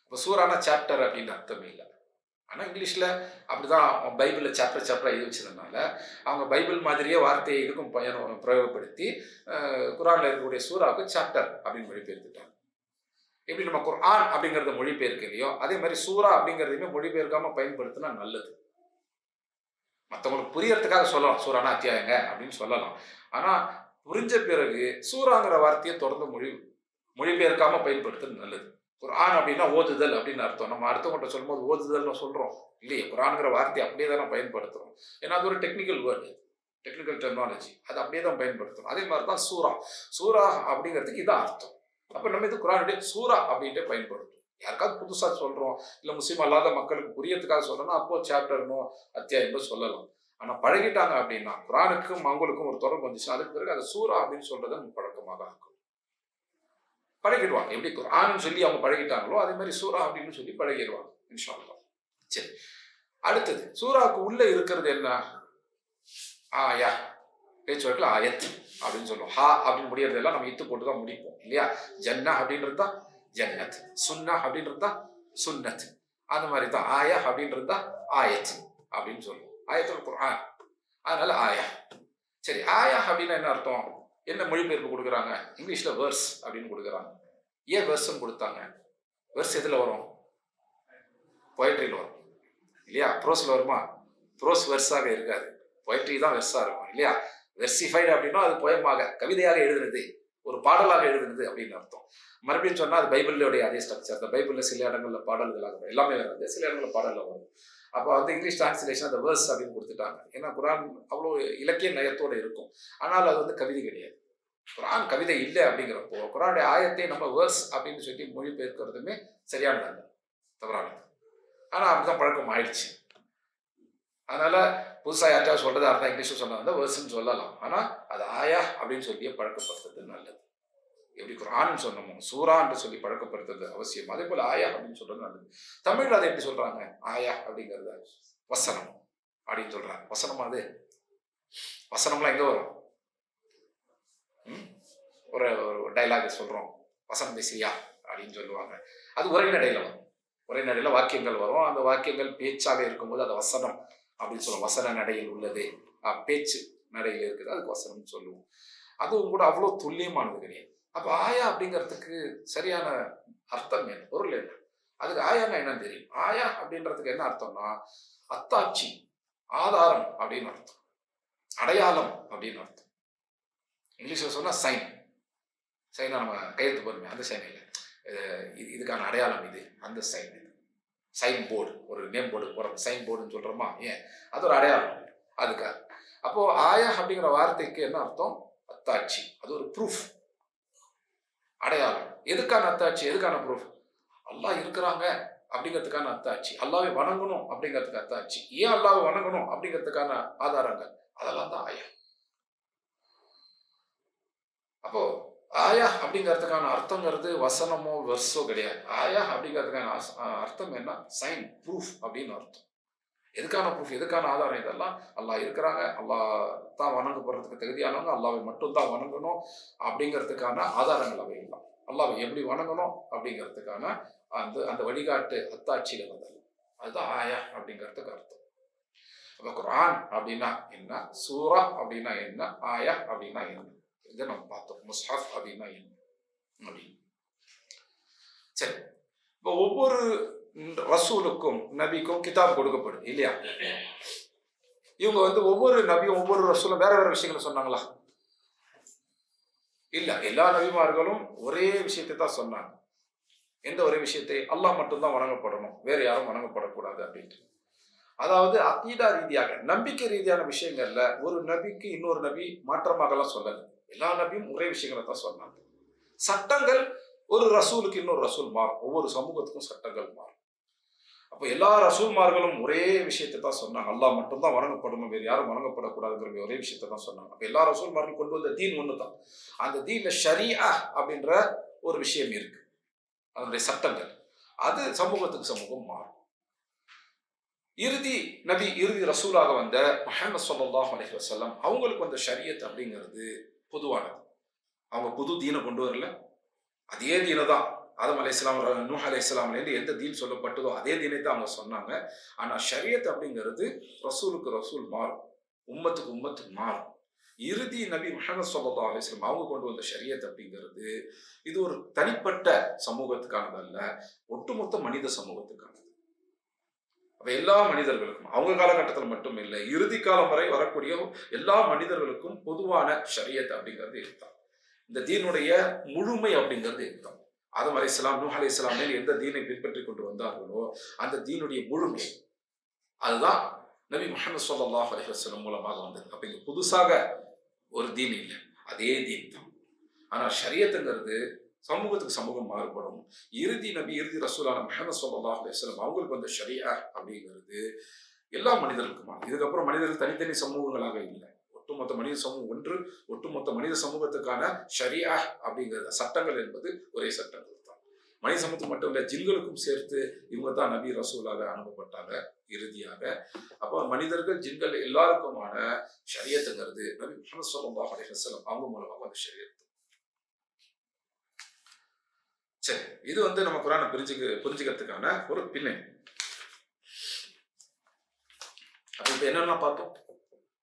இப்போ சூரானா சாப்டர் அப்படின்னு அர்த்தம் இல்லை. ஆனால் இங்கிலீஷில் அப்படிதான் பைபிளில் சாப்டர் எழுதி வச்சதுனால அவங்க பைபிள் மாதிரியே வார்த்தையை இதுக்கும் பிரயோகப்படுத்தி குரானில் இருக்கக்கூடிய சூறாவுக்கு சாப்டர் அப்படின்னு மொழிபெயர்த்துட்டாங்க. எப்படி நம்ம குர்ஆன் அப்படிங்கிறத மொழிபெயர்க்க இல்லையோ அதே மாதிரி சூரா அப்படிங்கிறதையுமே மொழிபெயர்க்காம பயன்படுத்தினா நல்லது. மற்றவங்களுக்கு புரியறதுக்காக சொல்லலாம் சூறானா அத்தியாயங்க அப்படின்னு சொல்லலாம். ஆனால் புரிஞ்ச பிறகு சூறாங்கிற வார்த்தையை தொடர்ந்து மொழிபெயர்க்காம பயன்படுத்துறது நல்லது. குர்ஆன் அப்படின்னா ஓதுதல் அப்படின்னு அர்த்தம். நம்ம அடுத்தவங்கள்ட்ட சொல்லும்போது ஓதுதல்னு சொல்கிறோம் இல்லையே, குர்ஆன்ங்கிற வார்த்தையை அப்படியே தான் நம்ம பயன்படுத்துகிறோம். ஏன்னா அது ஒரு டெக்னிக்கல் வேர்டு, டெக்னிக்கல் டெக்னாலஜி, அது அப்படியே தான் பயன்படுத்துகிறோம். அதே மாதிரி தான் சூரா. சூரா அப்படிங்கிறதுக்கு இதான் அர்த்தம். அப்போ நம்ம இது குர்ஆனுடைய சூரா அப்படின்ட்டு பயன்படுத்தும். யாருக்காவது புதுசாக சொல்கிறோம் இல்லை முஸ்லீம் அல்லாத மக்களுக்கு புரியறதுக்காக சொல்கிறோன்னா அப்போ சாப்டர்னோ அத்தியாயமோ சொல்லலாம். ஆனால் பழகிட்டாங்க அப்படின்னா குர்ஆனுக்கும் அவங்களுக்கும் ஒரு தொடர்பு வந்துச்சுன்னா அதுக்கு பிறகு அதை சூரா அப்படின்னு சொல்கிறத நம்ம பழக்கமாக இருக்கும். பழகிடுவாங்க. எப்படி குர்ஆன்னு சொல்லி அவங்க பழகிட்டாங்களோ அதே மாதிரி சூரா அப்படின்னு சொல்லி பழகிடுவாங்க இன்ஷா அல்லாஹ். சரி, அடுத்தது சூராவுக்கு உள்ள இருக்கிறது என்ன? ஆயா, பேச்சு வழக்கில் ஆயத் அப்படின்னு சொல்லுவோம். ஹா அப்படின்னு முடியறதெல்லாம் நம்ம இத்து போட்டு தான் முடிப்போம் இல்லையா? ஜன்னா அப்படின்றது தான் ஜன்னத், சுன்னா அப்படின்றது தான் சுன்னத், அந்த மாதிரி தான் ஆயா அப்படின்றது தான் ஆயத் அப்படின்னு சொல்லுவோம். ஆயத்துல் குர்ஆன், அதனால ஆயா. சரி, ஆயா அப்படின்னா என்ன அர்த்தம்? என்ன மொழிபெயர்ப்பு கொடுக்குறாங்க? இங்கிலீஷில் வேர்ஸ் அப்படின்னு கொடுக்குறாங்க. ஏன் வேர்ஸ்ன்னு கொடுத்தாங்க? வேர்ஸ் எதில் வரும்? பொயட்ரியில் வரும் இல்லையா? ப்ரோஸில் வருமா? ப்ரோஸ் வெர்ஸாக இருக்காது, பொயட்ரி தான் வெர்ஸாக இருக்கும் இல்லையா? வெர்சிஃபைடு அப்படின்னா அது போயமாக, கவிதையாக எழுதுனது, ஒரு பாடலாக எழுதுனது அப்படின்னு அர்த்தம். மறுபடியும் சொன்னால் அது பைபிளுடைய அதே ஸ்ட்ரக்சர். அந்த பைபிளில் சில இடங்களில் பாடல்களாக வரும், எல்லாமே வராது, சில இடங்களில் பாடலில் வரும். அப்போ வந்து இங்கிலீஷ் டிரான்ஸ்லேஷன் அந்த வேர்ஸ் அப்படின்னு கொடுத்துட்டாங்க. ஏன்னா குர்ஆன் அவ்வளோ இலக்கிய நயத்தோடு இருக்கும், ஆனால் அது வந்து கவிதை கிடையாது. குர்ஆன் கவிதை இல்லை அப்படிங்கிறப்போ குர்ஆனுடைய ஆயத்தை நம்ம வேர்ஸ் அப்படின்னு சொல்லி மொழிபெயர்க்கிறதுமே சரியானது, தவறானது. ஆனால் அப்படிதான் பழக்கம் ஆயிடுச்சு. அதனால புதுசாக யார்ட்டாவது சொல்றதா இருந்தால் இங்கிலீஷில் சொன்னா வேர்ஸ்ன்னு சொல்லலாம். ஆனால் அது ஆயா அப்படின்னு சொல்லியே பழக்கப்படுத்துறது நல்லது. எப்படி குர்ஆன்னு சொன்னோமோ சூரா என்று சொல்லி பழக்கப்படுத்துறது அவசியம், அதே போல ஆயா அப்படின்னு சொல்றது நல்லது. தமிழ்ல அதை எப்படி சொல்றாங்க? ஆயா அப்படிங்கிறத வசனம் அப்படின்னு சொல்றாங்க. வசனம், அது வசனம்லாம் எங்க வரும்? ஒரு டைலாக் சொல்றோம், வசனம் பேசியா அப்படின்னு சொல்லுவாங்க. அது உரைநடையில வரும். உரைநடையில வாக்கியங்கள் வரும். அந்த வாக்கியங்கள் பேச்சாக இருக்கும்போது அது வசனம் அப்படின்னு சொல்லுவோம். வசன நடையில் உள்ளது, பேச்சு நடையில் இருக்குது, அதுக்கு வசனம் சொல்லுவோம். அதுவும் கூட அவ்வளோ துல்லியமானது கிடையாது. அப்போ ஆயா அப்படிங்கிறதுக்கு சரியான அர்த்தம் என்ன, பொருள் என்ன? அதுக்கு ஆயான்னா என்னன்னு தெரியும். ஆயா அப்படின்றதுக்கு என்ன அர்த்தம்னா அத்தாட்சி, ஆதாரம் அப்படின்னு அர்த்தம், அடையாளம் அப்படின்னு அர்த்தம். இங்கிலீஷ்ல சொன்னா சைன். சைனா நம்ம கையெழுத்து போடுமே அந்த சைன் இல்லை, இதுக்கான அடையாளம் இது, அந்த சைன். இது சைன் போர்டு, ஒரு நேம் போர்டு போகிறோம், சைன் போர்டுன்னு சொல்கிறோமா, ஏன் அது ஒரு அடையாளம் அதுக்காக. அப்போது ஆயா அப்படிங்கிற வார்த்தைக்கு என்ன அர்த்தம்? அத்தாட்சி, அது ஒரு ப்ரூஃப், அடையாளம். எதுக்கான அத்தாட்சி, எதுக்கான ப்ரூஃப்? அல்லாஹ் இருக்கிறாங்க அப்படிங்கிறதுக்கான அத்தாட்சி, அல்லாஹ்வை வணங்கணும் அப்படிங்கிறதுக்கு அத்தாட்சி, ஏன் அல்லாஹ்வை வணங்கணும் அப்படிங்கிறதுக்கான ஆதாரங்கள், அதெல்லாம் தான் ஆயா. அப்போ ஆயா அப்படிங்கிறதுக்கான அர்த்தங்கிறது வசனமோ வெர்ஸோ கிடையாது. ஆயா அப்படிங்கிறதுக்கான அர்த்தம் என்ன? சைன், ப்ரூஃப் அப்படின்னு அர்த்தம். எதுக்கான ப்ரூஃப், எதுக்கான ஆதாரம்? இதெல்லாம் அல்லாஹ் இருக்கிறாங்க, அல்லாஹ் தான் வணங்கப்படுறதுக்கு தகுதியானவங்க, அல்லாஹ்வை மட்டும்தான் வணங்கணும் அப்படிங்கிறதுக்கான ஆதாரங்கள் அவை எல்லாம். அல்லாஹ்வை எப்படி வணங்கணும் அப்படிங்கிறதுக்கான அந்த வழிகாட்டு அத்தாட்சிகள் அதெல்லாம், அதுதான் ஆயா அப்படிங்கிறதுக்கு அர்த்தம். அப்போ குர்ஆன் அப்படின்னா என்ன, சூரா அப்படின்னா என்ன, ஆயா அப்படின்னா என்ன, இதை நம்ம பார்த்தோம். முஸ்ஹஃப் அப்படின்னா என்ன அப்படின்னு. சரி, இப்போ ஒவ்வொரு ரசூலுக்கும் நபிக்கும் கிதாப் கொடுக்கப்படுது இல்லையா? இவங்க வந்து ஒவ்வொரு நபியும் ஒவ்வொரு ரசூலும் வேற வேற விஷயங்களை சொன்னாங்களா? இல்ல, எல்லா நபிமார்களும் ஒரே விஷயத்தை தான் சொன்னாங்க. எந்த ஒரே விஷயத்தை? அல்லாஹ் மட்டும்தான் வணங்கப்படணும், வேற யாரும் வணங்கப்படக்கூடாது அப்படின்ட்டு. அதாவது அகீதா ரீதியாக, நம்பிக்கை ரீதியான விஷயங்கள்ல ஒரு நபிக்கு இன்னொரு நபி மாற்றமாகலாம் சொல்லல. எல்லா நபியும் ஒரே விஷயங்களை தான் சொன்னாங்க. சட்டங்கள் ஒரு ரசூலுக்கு இன்னொரு ரசூல் மாறும், ஒவ்வொரு சமூகத்துக்கும் சட்டங்கள் மாறும். அப்போ எல்லா ரசூல்மார்களும் ஒரே விஷயத்தை தான் சொன்னாங்க, அல்லாஹ் மட்டும்தான் வணங்கப்படணும், வேறு யாரும் வணங்கப்படக்கூடாதுங்கிற ஒரே விஷயத்தை தான் சொன்னாங்க. அப்போ எல்லா ரசூல்மார்களும் கொண்டு வந்த தீன் ஒன்று தான். அந்த தீன்ல ஷரீஅ அப்படின்ற ஒரு விஷயம் இருக்கு, அதனுடைய சட்டங்கள். அது சமூகத்துக்கு சமூகம் மாறும். இறுதி நபி, இறுதி ரசூலாக வந்த முஹம்மது ஸல்லல்லாஹு அலைஹி வஸல்லம் அவங்களுக்கு வந்த ஷரியத் அப்படிங்கிறது பொதுவானது. அவங்க புது தீனை கொண்டு வரல, அதே தீனை தான் ஆதம் அலைஹிஸ்ஸலாம், நூஹ் அலைஹிஸ்ஸலாம்லேருந்து எந்த தீன் சொல்லப்பட்டதோ அதே தீனை தான் அவங்க சொன்னாங்க. ஆனால் ஷரியத் அப்படிங்கிறது ரசூலுக்கு ரசூல் மாறும், உம்மத்துக்கு உம்மத்து மாறும். இறுதி நபி முஹம்மது ஸல்லல்லாஹு அலைஹி வஸல்லம் அவங்க கொண்டு வந்த ஷரியத் அப்படிங்கிறது இது ஒரு தனிப்பட்ட சமூகத்துக்கானதல்ல, ஒட்டுமொத்த மனித சமூகத்துக்கானது. அப்ப எல்லா மனிதர்களுக்கும், அவங்க காலகட்டத்தில் மட்டும் இல்லை, இறுதி காலம் வரை வரக்கூடிய எல்லா மனிதர்களுக்கும் பொதுவான ஷரியத் அப்படிங்கிறது இதுதான். இந்த தீனுடைய முழுமை அப்படிங்கிறது இதுதான். ஆதம் அலைஹிஸ்ஸலாம், நூஹ் அலைஹிஸ்ஸலாம் எந்த தீனை பின்பற்றி கொண்டு வந்தார்களோ அந்த தீனுடைய முழுமை அதுதான் நபி முஹம்மது ஸல்லல்லாஹு அலைஹி வஸல்லம் மூலமாக வந்தது. அப்ப இங்க புதுசாக ஒரு தீன் இல்லை, அதே தீன் தான். ஆனால் ஷரியத்துங்கிறது சமூகத்துக்கு சமூகம் மாறுபடும். இறுதி நபி, இறுதி ரசூலான முஹம்மது ஸல்லல்லாஹு அலைஹி வஸல்லம் அவங்களுக்கு வந்த ஷரியா அப்படிங்கிறது எல்லா மனிதர்களுக்குமான. இதுக்கப்புறம் மனிதர்கள் தனித்தனி சமூகங்களாக இல்லை, ஒட்டுமொத்த மனித சமூகம் ஒன்று, ஒட்டுமொத்த மனித சமூகத்துக்கான ஷரியா அப்படிங்கிற சட்டங்கள் என்பது ஒரே சட்டங்கள் தான். மனித சமூகத்துக்கு மட்டும் இல்லை, ஜின்களுக்கும் சேர்த்து இவங்க தான் நபி ரசூலாக அனுப்பப்பட்டாங்க இறுதியாக. அப்போ மனிதர்கள், ஜின்கள் எல்லாருக்குமான ஷரியத்துங்கிறது நபி முஹம்மது ஸல்லல்லாஹு அலைஹி வஸல்லம் அவங்க மூலமாக அந்த ஷரியத். சரி, இது நம்ம குர்ஆனை புரிஞ்சுக்கிறதுக்கான ஒரு பின்னணி. அப்ப இப்ப என்னெல்லாம் பார்த்தோம்?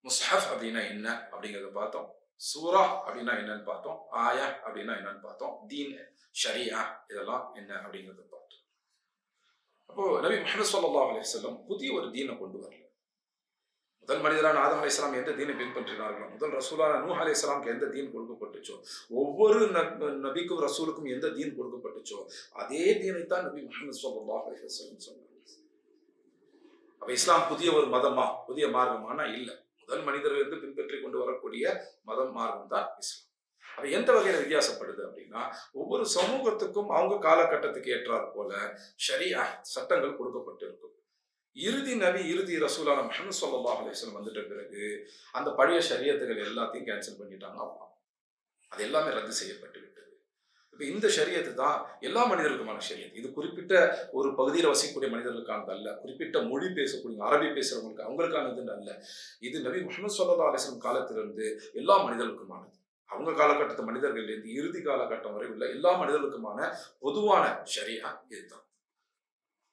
முஸ்ஹஃப் அப்படின்னா என்ன அப்படிங்கிறத பார்த்தோம், சூரா அப்படின்னா என்னன்னு பார்த்தோம், ஆயா அப்படின்னா என்னன்னு பார்த்தோம், தீன், ஷரியா இதெல்லாம் என்ன அப்படிங்கிறத பார்த்தோம். அப்போ நபி முஹம்மது ஸல்லல்லாஹு அலைஹி வஸல்லம் புதிய ஒரு தீனை கொண்டு வரல. முதல் மனிதரான ஆதம் அலைஹிஸ்ஸலாம் எந்த தீனை பின்பற்றினார்களோ, முதல் ரசூலான நூஹ் அலைஹிஸ்ஸலாமுக்கு எந்த தீன் கொடுக்கப்பட்டுச்சோ, ஒவ்வொரு நபிக்கும் ரசூலுக்கும் எந்த தீன் கொடுக்கப்பட்டுச்சோ அதே தீனைத்தான் நபி முஹம்மது ஸல்லல்லாஹு அலைஹி வஸல்லம் சொன்னாங்க. அப்ப இஸ்லாம் புதிய ஒரு மதமா, புதிய மார்க்கமானா இல்லை, முதல் மனிதர்கள் பின்பற்றி கொண்டு வரக்கூடிய மதம், மார்க்கம் தான் இஸ்லாம். அப்ப எந்த வகையில வித்தியாசப்படுது அப்படின்னா, ஒவ்வொரு சமூகத்துக்கும் அவங்க காலகட்டத்துக்கு ஏற்றார் போல ஷரியா சட்டங்கள் கொடுக்கப்பட்டு இருக்கும். இறுதி நபி, இறுதி ரசூலான முஹம்மது ஸல்லல்லாஹு அலைஹி வஸல்லம் வந்துட்ட பிறகு அந்த பழைய ஷரியத்துகள் எல்லாத்தையும் கேன்சல் பண்ணிட்டாங்க. அது எல்லாமே ரத்து செய்யப்பட்டு விட்டது. இப்ப இந்த ஷரியத்து தான் எல்லா மனிதர்களுக்குமான ஷரியத். இது குறிப்பிட்ட ஒரு பகுதியில் வசிக்கக்கூடிய மனிதர்களுக்கானது அல்ல, குறிப்பிட்ட மொழி பேசக்கூடிய அரபி பேசுறவங்களுக்கு அவங்களுக்கானது அல்ல. இது நபி முஹம்மது ஸல்லல்லாஹு அலைஹி வஸல்லம் காலத்திலிருந்து எல்லா மனிதர்களுக்குமானது. அவங்க காலகட்டத்து மனிதர்களிலிருந்து இறுதி காலகட்டம் வரை உள்ள எல்லா மனிதர்களுக்குமான பொதுவான ஷரியா இதுதான்.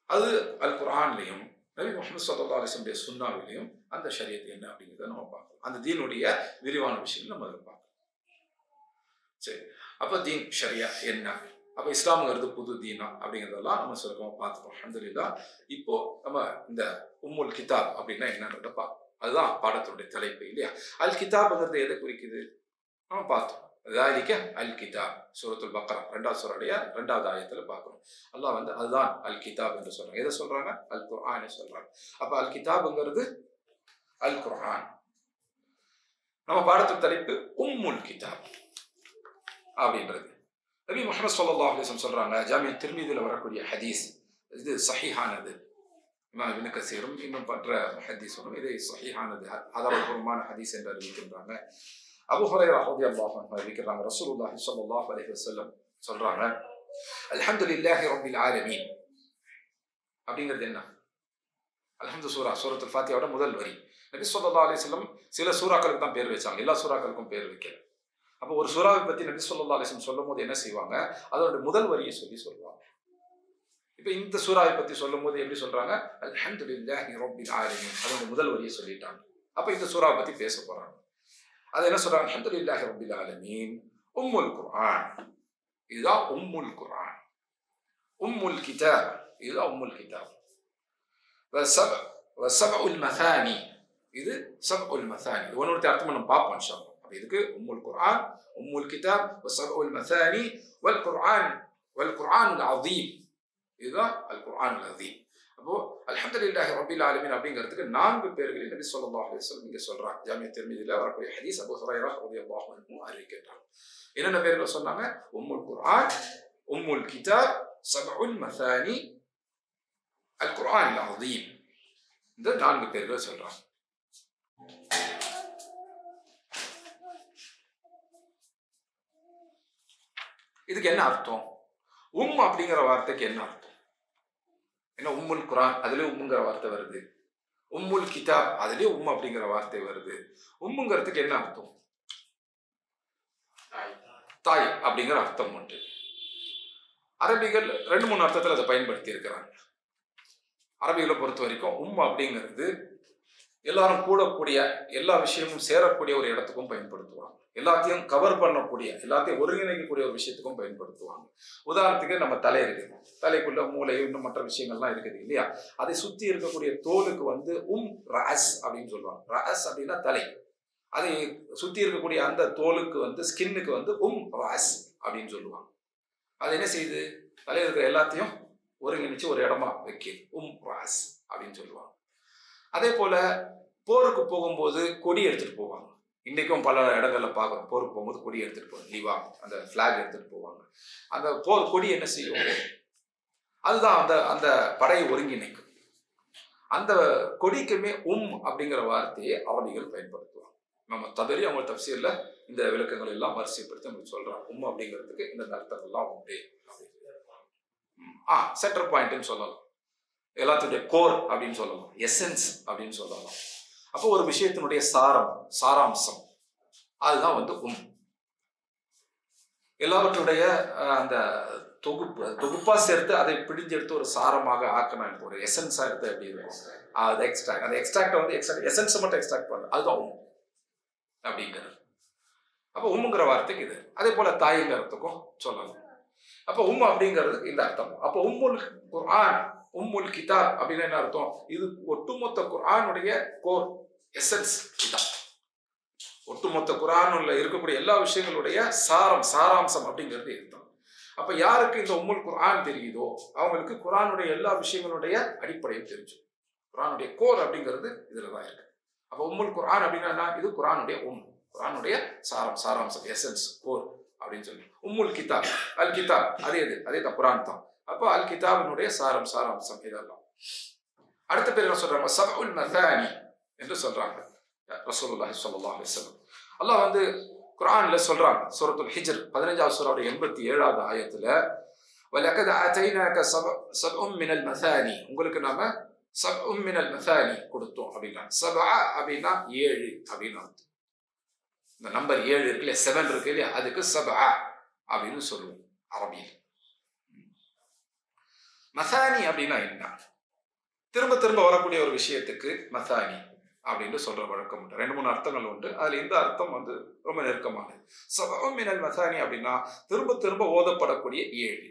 அது அல் குர்ஆன்லையும் நபி முஹம்மது ஸல்லல்லாஹு அலைஹி வஸல்லம் சுன்னாவிலையும் அந்த ஷரியத் என்ன அப்படிங்கிறத நம்ம பார்க்கலாம். அந்த தீனுடைய விரிவான விஷயங்கள் நம்ம பார்க்கலாம். சரி, அப்ப தீன் ஷரியா என்ன, அப்ப இஸ்லாம்ங்கிறது புது தீனா அப்படிங்கிறதெல்லாம் நம்ம சுருக்கமாக பார்த்துப்போம். அல்ஹம்துலில்லாஹ். இப்போ நம்ம இந்த உம்முல் கிதாப் அப்படின்னா என்னன்றத பார்ப்போம். அதுதான் பாடத்தினுடைய தலைப்பு இல்லையா? அல் கிதாப்ங்கிறது எதை குறிக்குது நம்ம பார்த்தோம். ذَلِكَ அல் கிதாப், சூரத்துல் பக்ரா 2வது சூராவுடைய 2வது ஆயத்துல பார்க்கிறோம். அல்லாஹ் அதுதான் அல் கிதாப் என்று சொல்றாங்க. எதை சொல்றாங்க? அல் குர்ஆனை சொல்றாங்க. அப்ப அல் கிதாப்ங்கிறது அல் குர்ஆன். நம்ம பாடத்தின் தலைப்பு உம்முல் கிதாப் அப்படின்றது. நபி முஹம்மது ஸல்லல்லாஹு அலைஹி வஸல்லம் சொல்றாங்க, ஜாமிஅ திர்மிதியில் வரக்கூடிய ஹதீஸ், இது சஹீஹானது. இமாம் இப்னு கஸீரும் இன்னும் பற்ற ஹதீஸும் இதை சஹீஹானது, ஆதாரபூர்வமான ஹதீஸ் என்று அறிவிக்கின்றாங்க. அபூ ஹுரைரா ரலியல்லாஹு அன்ஹு அறிவிக்கிறாங்க, ரசூலுல்லாஹி ஸல்லல்லாஹு அலைஹி வஸல்லம் சொல்றாங்க, அல்ஹம்துலில்லாஹி ரப்பில் ஆலமீன் அப்படிங்கிறது என்ன? அல்ஹம்து சூரத்துல் ஃபாத்திஹாவோட முதல் வரி. நபி ஸல்லல்லாஹு அலைஹி வஸல்லம் சில சூறாக்களுக்கு தான் பேர் வச்சாங்க, எல்லா சூறாக்களுக்கும் பேர் வைக்கல. அப்போ ஒரு சூறாவை பத்தி நபி ஸல்லல்லாஹு அலைஹி வஸல்லம் சொல்லும் போது என்ன செய்வாங்க? அதோட முதல் வரியை சொல்லுவாங்க. இப்ப இந்த சூறாவை பத்தி சொல்லும் போது எப்படி சொல்றாங்க? அல்ஹம்துலில்லாஹி ரப்பில் ஆலமீன், அதோட முதல் வரியை சொல்லிட்டாங்க. அப்ப இந்த சூறாவை பத்தி பேச போறாங்க. அது என்ன சொல்றாங்க? அல்ஹம்துலில்லாஹி ரப்பில் ஆலமீன் உம்முல் குர்ஆன், இதுதான் உம்முல் குர்ஆன். உம்முல் கிதாப், இதுதான் உம்முல் கிதாப். வசபஉல் மசானி, இது சபஉல் மசானி. ஒவ்வொரு அர்த்தம் நம்ம பார்ப்போம் இன்ஷா அல்லாஹ். அப்ப இதுக்கு உம்முல் குர்ஆன், உம்முல் கிதாப், வசபஉல் மசானி வல் குர்ஆனுல் அதீம், இதுதான் அல் குர்ஆனுல் அதீம். அப்போ அல்ஹம்துலில்லாஹி ரப்பில் ஆலமீன் அப்படிங்கிறதுக்கு 4 பேர்களை நபி ஸல்லல்லாஹு அலைஹி வஸல்லம் இங்க சொல்றாங்க. ஜாமிஅ திர்மிதியில வரக்கூடிய ஹதீஸ் அபூ ஹுரைரா ரலியல்லாஹு அன்ஹு அறிவிக்கிறாங்க. என்னென்ன பேர்கள் சொன்னாங்க? உம்முல் குர்ஆன், உம்முல் கிதாப், சபஉல் மசானி, அல் குர்ஆனுல் அதீம். இந்த 4 பேர்கள் சொல்றாங்க. இதுக்கு என்ன அர்த்தம்? அப்படிங்கிற வார்த்தைக்கு என்ன அர்த்தம்? ஏன்னா உம்முல் குரான் அதுலயே உம்முங்கிற வார்த்தை வருது, உம்முல் கிதாப் அதுலயே அப்படிங்கிற வார்த்தை வருது. உம்முங்கிறதுக்கு என்ன அர்த்தம்? தாய் அப்படிங்கிற அர்த்தம் உண்டு. அரபிகள் 2-3 அர்த்தத்தில் அதை பயன்படுத்தி இருக்கிறாங்க. அரபிகளை பொறுத்த வரைக்கும் அப்படிங்கிறது எல்லாரும் கூடக்கூடிய எல்லா விஷயமும் சேரக்கூடிய ஒரு இடத்துக்கும் பயன்படுத்துவாங்க. எல்லாத்தையும் கவர் பண்ணக்கூடிய, எல்லாத்தையும் ஒருங்கிணைக்கக்கூடிய ஒரு விஷயத்துக்கும் பயன்படுத்துவாங்க. உதாரணத்துக்கு நம்ம தலை இருக்குது, தலைக்குள்ள மூளை இன்னும் மற்ற விஷயங்கள்லாம் இருக்குது இல்லையா? அதை சுற்றி இருக்கக்கூடிய தோலுக்கு ராஸ் அப்படின்னு சொல்லுவாங்க. ராஸ் அப்படின்னா தலை. அதை சுற்றி இருக்கக்கூடிய அந்த தோலுக்கு ஸ்கின்னுக்கு ராஸ் அப்படின்னு சொல்லுவாங்க. அது என்ன செய்யுது? தலையில் இருக்கிற எல்லாத்தையும் ஒருங்கிணைச்சு ஒரு இடமா வைக்கிது. ராஸ் அப்படின்னு சொல்லுவாங்க. அதே போல போருக்கு போகும்போது கொடி எடுத்துட்டு போவாங்க. இன்னைக்கும் பல இடங்கள்ல பார்க்குறோம், போருக்கு போகும்போது கொடி எடுத்துட்டு போவாங்க. லிவா அந்த பிளாக் எடுத்துட்டு போவாங்க. அந்த போர் கொடி என்ன செய்யும்? அதுதான் அந்த அந்த படையை ஒருங்கிணைக்கும். அந்த கொடிக்குமே அப்படிங்கிற வார்த்தையை அரபிகள் பயன்படுத்துவாங்க. நம்ம தபரி அவங்க தப்சீர்ல இந்த விளக்கங்கள் எல்லாம் வரிசைப்படுத்தி நமக்கு சொல்றாங்க. அப்படிங்கிறதுக்கு இந்த அர்த்தங்கள்லாம் உண்டு. சென்டர் பாயிண்ட்னு சொல்லலாம், எல்லாத்துடைய கோர் அப்படின்னு சொல்லலாம், எசன்ஸ் அப்படின்னு சொல்லலாம். அப்போ ஒரு விஷயத்தினுடைய சாராம்சம் அதுதான் எல்லாவற்றுடைய அந்த தொகுப்பா சேர்த்து அதை பிடிஞ்செடுத்து ஒரு சாரமாக ஆக்கணும். எனக்கு ஒரு எசன்ஸா எடுத்து எப்படி இருக்கும், அது எக்ஸ்ட்ராக்ட், அந்த எக்ஸ்ட்ராக்டை எசன்ஸை மட்டும் எக்ஸ்ட்ராக்ட் பண்ணு, அதுதான் அப்படிங்கிறது. அப்போ உம்முங்கிற வார்த்தைக்கு இது. அதே போல தாய்ங்கிறதுக்கும் சொல்லலாம். அப்போ அப்படிங்கிறது இந்த அர்த்தம். அப்போ உம்முல் குர்ஆன், உம்முல் கிதாப் அப்படின்னு என்ன அர்த்தம்? இது ஒட்டுமொத்த குர்ஆனுடைய கோர் எசன்ஸ். இதுதான் ஒட்டுமொத்த குர்ஆன்ல இருக்கக்கூடிய எல்லா விஷயங்களுடைய சாராம்சம் அப்படிங்கிறது இதுதான். அப்ப யாருக்கு இந்த உம்முல் குர்ஆன் தெரியுதோ அவங்களுக்கு குர்ஆனுடைய எல்லா விஷயங்களுடைய அடிப்படையும் தெரிஞ்சு. குர்ஆனுடைய கோர் அப்படிங்கிறது இதுலதான் இருக்கு. அப்ப உம்முல் குர்ஆன் அப்படின்னா இது குர்ஆனுடைய குர்ஆனுடைய சாராம்சம், எசன்ஸ், கோர் அப்படின்னு சொல்லி. உம்முல் கிதாப், அல் கிதாப் அதே தான், குர்ஆன் தான். அப்போ அல் கிதாபினுடைய சாராம்சம் இதெல்லாம். அடுத்த பேர் என்ன சொல்றாங்க? சபஉல் மதானி என்று சொல்றாங்க ரசூலுல்லாஹி ஸல்லல்லாஹு அலைஹி வஸல்லம். அல்லாஹ் குர்ஆன்ல சொல்றாங்க, சூரத்துல் ஹிஜ்ர் 15வது சூராவுடைய 87வது ஆயத்துல, வலகத் ஆதைனாக சபஉம் மினல் மதானி, உங்களுக்கு நாம சபஉம் மினல் மதானி கொடுத்தோம் அப்படின்னா. சபஅ அப்படின்னா 7 அப்படின்னு அர்த்தம். இந்த நம்பர் 7 இருக்கு இல்லையா, 7 இருக்கு இல்லையா, அதுக்கு சபஅ அப்படின்னு சொல்லுவோம் அரபியில். மசானி அப்படின்னா என்ன? திரும்ப திரும்ப வரக்கூடிய ஒரு விஷயத்துக்கு மசானி அப்படின்னு சொல்ற வழக்கம் உண்டு. 2-3 அர்த்தங்கள் உண்டு. அதுல இந்த அர்த்தம் ரொம்ப நெருக்கமானது. சபஉம் மினல் மசானி அப்படின்னா திரும்ப திரும்ப ஓதப்படக்கூடிய 7.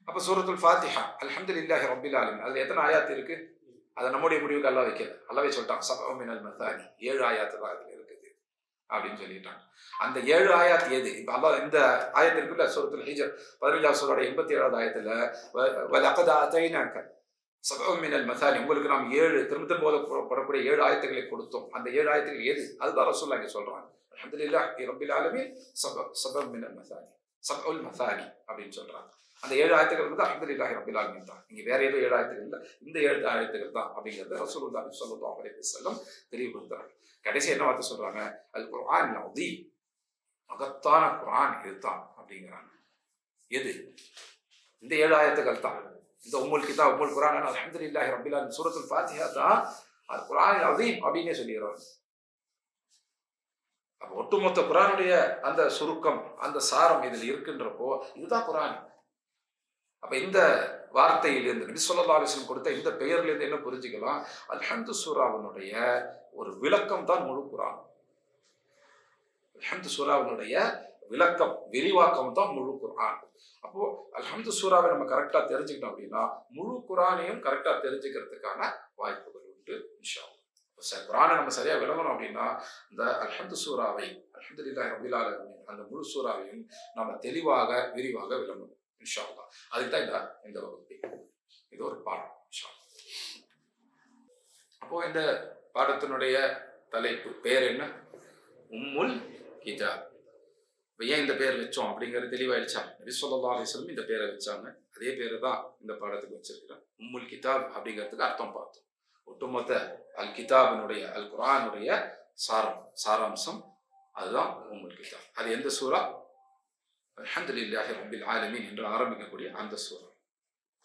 அப்ப சூரத்துல் ஃபாத்திஹா அல்ஹம்துலில்லாஹி ரப்பில் ஆலமீன், அதுல எத்தனை ஆயாத் இருக்கு? அதை நம்முடைய முடிவுக்கு அல்லாஹ் வைக்கல, அல்லாஹ்வே சொல்லிட்டான் சபஉம் மினல் மசானி, 7 ஆயாத்து தான் அதுல இருக்குது அப்படின்னு சொல்லிட்டாங்க. அந்த 7 ஆயாத் எது? இப்ப அல்லாஹ் இந்த ஆயத்திற்குள்ள சூரத்துல் ஹிஜ்ர் 15வது சூராவுடைய 87வது ஆயத்துல வலகத் ஆதைனாக சபஉம் மினல் மசானி, உங்களுக்கு நாம் 7 திரும்ப திரும்ப ஓதப்படக்கூடிய 7 ஆயத்துக்களை கொடுத்தோம். அந்த 7 ஆயத்துக்கள் எது? அதுதான் ரசூலுல்லாஹ் இங்க சொல்றாங்க. அல்ஹம்துலில்லாஹி ரப்பில் ஆலமீன் சபஉம் மினல் மசானி, சபஉல் மசானி அப்படின்னு சொல்றாங்க. அந்த 7 ஆயத்துக்கள் அல்ஹம்துலில்லாஹி ரப்பில் ஆலமீன் தான். நீங்க வேற ஏதோ 7 ஆயத்துக்கள் இல்லை, இந்த 7 ஆயத்துக்கள் தான் அப்படிங்கிறத ரசூலுல்லாஹி ஸல்லல்லாஹு அலைஹி வஸல்லம் தெளிவுபடுத்துறாங்க. கடைசி என்ன வார்த்தை சொல்றாங்க? அல் குர்ஆன் அதீம், மகத்தான குர்ஆன் இதுதான் அப்படிங்கிறாங்க. எது? இந்த 7 ஆயத்துக்கள் தான். இந்த உம்முல் கிதாப், உம்முல் குர்ஆன், அல்ஹம்துலில்லாஹி ரப்பில் ஆலமீன், சூரத்துல் ஃபாத்திஹா தான் அல் குர்ஆன் அதீம் அப்படினே சொல்லிடுறாங்க. அப்ப ஒட்டுமொத்த குர்ஆனுடைய அந்த சுருக்கம், அந்த சாரம் இதில் இருக்கின்றப்போ இதுதான் குர்ஆன். அப்ப இந்த வார்த்தையிலிருந்து நபி ஸல்லல்லாஹு அலைஹி வஸல்லம் கொடுத்த இந்த பெயர்லேருந்து என்ன புரிஞ்சுக்கலாம்? அல்ஹம்து சூராவினுடைய ஒரு விளக்கம் தான் முழு குர்ஆன். அல்ஹம்து சூராவினுடைய விளக்கம், விரிவாக்கம் தான் முழு குர்ஆன். அப்போ அல்ஹம்து சூராவை நம்ம கரெக்டா தெரிஞ்சுக்கிட்டோம் அப்படின்னா முழு குர்ஆனையும் கரெக்டா தெரிஞ்சுக்கிறதுக்கான வாய்ப்புகள் உண்டு இன்ஷா அல்லாஹ். குர்ஆனை நம்ம சரியா விளங்கணும் அப்படின்னா இந்த அல்ஹம்து சூராவை, அல்ஹம்துலில்லாஹி ரப்பில் ஆலமீன், அந்த முழு சூராவையும் நம்ம தெளிவாக விரிவாக விளங்கணும் இன்ஷா அல்லாஹ். அதுக்கு தான் இந்த வகுப்பு. இது ஒரு பாடம் இன்ஷா அல்லாஹ். அப்போ இந்த பாடத்தினுடைய தலைப்பு பெயர் என்ன? உம்முல் கிதாப். ஏன் இந்த பேர் வச்சோம் அப்படிங்கிறது தெளிவாயிடுச்சா? நபி ஸல்லல்லாஹு அலைஹி வஸல்லம் இந்த பேரை வச்சாங்க. அதே பேரை தான் இந்த பாடத்துக்கு வச்சிருக்கிறேன். உம்முல் கிதாப் அப்படிங்கிறதுக்கு அர்த்தம் பார்த்தோம். ஒட்டுமொத்த அல் கிதாபினுடைய, அல் குர்ஆனுடைய சாராம்சம் அதுதான் உம்முல் கிதாப். அது எந்த சூரா? அல்ஹம்துலில்லாஹி ரப்பில் ஆலமீன் என்று ஆரம்பிக்கக்கூடிய அந்த சூரா,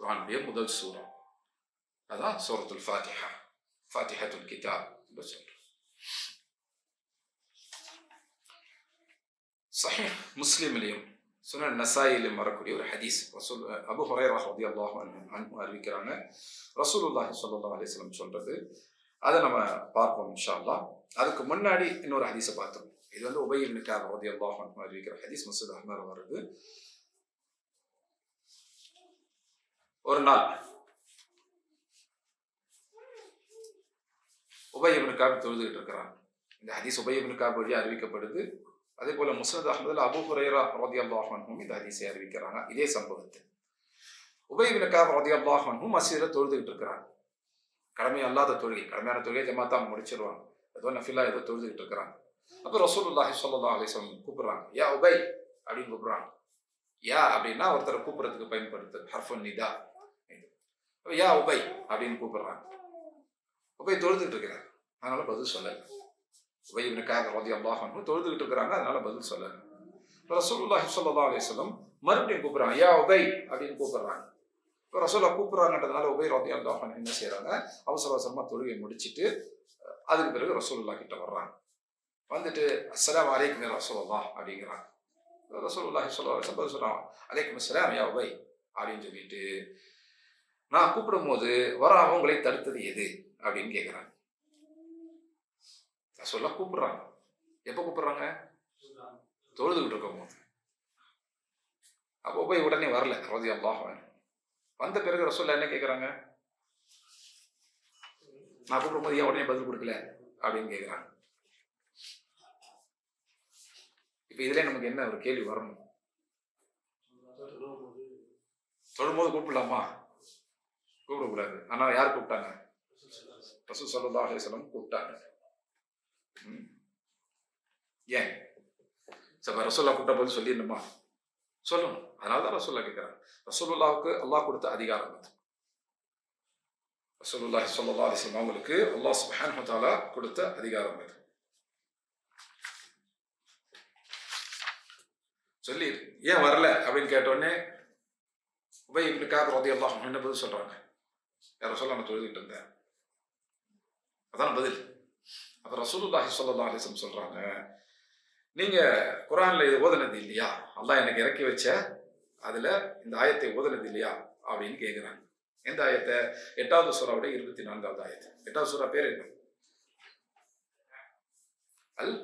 குர்ஆனுடைய முதல் சூரா. அதான் சூரத்துல் ஃபாத்திஹா, ஃபாத்திஹத்துல் கிதாப் என்று சொல்றோம். சஹீஹ் முஸ்லிமிலையும் சுனன் நசாயிலும் வரக்கூடிய ஒரு ஹதீஸ், அபூ ஹுரைரா ரலியல்லாஹு அன்ஹு அறிவிக்கிறாங்க. ரசூலுல்லாஹி ஸல்லல்லாஹு அலைஹி வஸல்லம் சொல்றது, அதை நம்ம பார்ப்போம் இன்ஷா அல்லாஹ். அதுக்கு முன்னாடி இன்னொரு ஹதீஸை பார்த்தோம். இது வந்து உபய் இப்னு கஅப் ரலியல்லாஹு அன்ஹு அறிவிக்கிற ஹதீஸ், முஸ்னத் அஹ்மத் வருது. ஒரு நாள் உபய் இப்னு கஅப் தொழுதுகிட்டு இருக்கிறான். இந்த ஹதீஸ் உபய் இப்னு கஅப் வழியாக அறிவிக்கப்படுது. அதே போல முஸ்னத் அஹ்மதுல அபூ ஹுரைரா ரலியல்லாஹு அன்ஹு இந்த ஹதீஸை அறிவிக்கிறாங்க. இதே சம்பவத்தை உபய் இப்னு கஅப் ரலியல்லாஹு அன்ஹு மஸ்ஜிதில் தொழுதுகிட்டு இருக்கிறாங்க. கடமை அல்லாத தொழுகை, கடமையான தொழுகை ஜமாத்தா முடிச்சிருவாங்க, ஏதோ நஃபிலா ஏதோ தொழுதுகிட்டு இருக்கிறாங்க. அப்போ ரசூலுல்லாஹி ஸல்லல்லாஹு அலைஹி வஸல்லம் கூப்பிடுறாங்க, யா உபய் அப்படின்னு கூப்பிடுறாங்க. யா அப்படின்னா ஒருத்தரை கூப்பிடுறதுக்கு பயன்படுத்து ஹர்ஃபுன் நிதா. யா உபய் அப்படின்னு கூப்பிடுறாங்க. உபய் தொழுதுகிட்டு இருக்கிறாங்க, அதனால பதில் சொல்லலை. உபய் இப்னு கஅப் ரலியல்லாஹு அன்ஹு தொழுதுகிட்டு இருக்கிறாங்க, அதனால பதில் சொல்லலை. ரசூலுல்லாஹி ஸல்லல்லாஹு அலைஹி வஸல்லம் மறுபடியும் கூப்பிடுறாங்க, யா உபய் அப்படின்னு கூப்பிடுறாங்க. இப்போ ரசூலா கூப்பிடுறாங்கன்றதுனால உபய் ரலியல்லாஹு அன்ஹு என்ன செய்யறாங்க, அவசர அவசரமா தொழுகையை முடிச்சுட்டு அதுக்கு பிறகு ரசூலுல்லாஹ் கிட்ட வர்றாங்க. வந்துட்டு அஸ்ஸலாமு அலைக்கும் யா ரசூலல்லாஹ் அப்படிங்கிறாங்க. ரசூலுல்லாஹி ஸல்லல்லாஹு அலைஹி வஸல்லம் சொல்றாங்க, அலைக்கும் அஸ்ஸலாம் யா உபய் அப்படின்னு சொல்லிட்டு, நான் கூப்பிடும் போது வராம உங்களை தடுத்தது எது அப்படின்னு கேட்கிறாங்க. ரசூலுல்லாஹ் கூப்பிடுறாங்க. எப்போ கூப்பிடுறாங்க? தொழுதுகிட்டு இருக்கும் போது. அப்போ உபய் உடனே வரல ரலியல்லாஹு அன்ஹு. வந்த பிறகு ரசூலுல்லாஹ் என்ன கேட்குறாங்க, நான் கூப்பிடும்போது ஏன் உடனே பதில் கொடுக்கல அப்படின்னு கேட்குறாங்க. இப்போ இதுல நமக்கு என்ன ஒரு கேள்வி வரணும், தொழும்போது கூப்பிடலாமா? கூப்பிடக்கூடாது. ஆனால் யார் கூப்பிட்டாங்க? ரசூல் ஸல்லல்லாஹு அலைஹி வஸல்லம் கூப்பிட்டாங்க. ஏன் ரசூலுல்லாஹ் கூப்பிட்ட போது சொல்லிடணுமா? சொல்லணும். அதனால தான் ரசூலுல்லாஹ் கேட்குறாங்க. ரசூலுல்லாஹ்வுக்கு அல்லாஹ் கொடுத்த அதிகாரம் அது. ரசூலுல்லாஹி ஸல்லல்லாஹு அலைஹி வஸல்லம் அவங்களுக்கு அல்லாஹ் சுப்ஹானஹு வ தஆலா கொடுத்த அதிகாரம் அது. சொல்லி ஏன் வரல அப்படின்னு கேட்டோடனே உபய் இப்னு கஅப் ரலியல்லாஹு அன்ஹு என்ன பதில் சொல்றாங்க, யார் ரசூலுல்லாஹ் நான் தொழுதுகிட்டு இருந்தேன், அதான் பதில். அப்ப ரசூலுல்லாஹி ஸல்லல்லாஹு அலைஹி வஸல்லம் சொல்றாங்க, நீங்க குர்ஆன்ல இது ஓதுனது இல்லையா, அல்லாஹ் எனக்கு இறக்கி வச்ச அதுல இந்த ஆயத்தை ஓதுனது இல்லையா அப்படின்னு கேட்கிறாங்க. எந்த ஆயத்தை? 8வது சூராவுடைய 24வது ஆயத்து. 8வது சூரா பேர் என்ன? அல்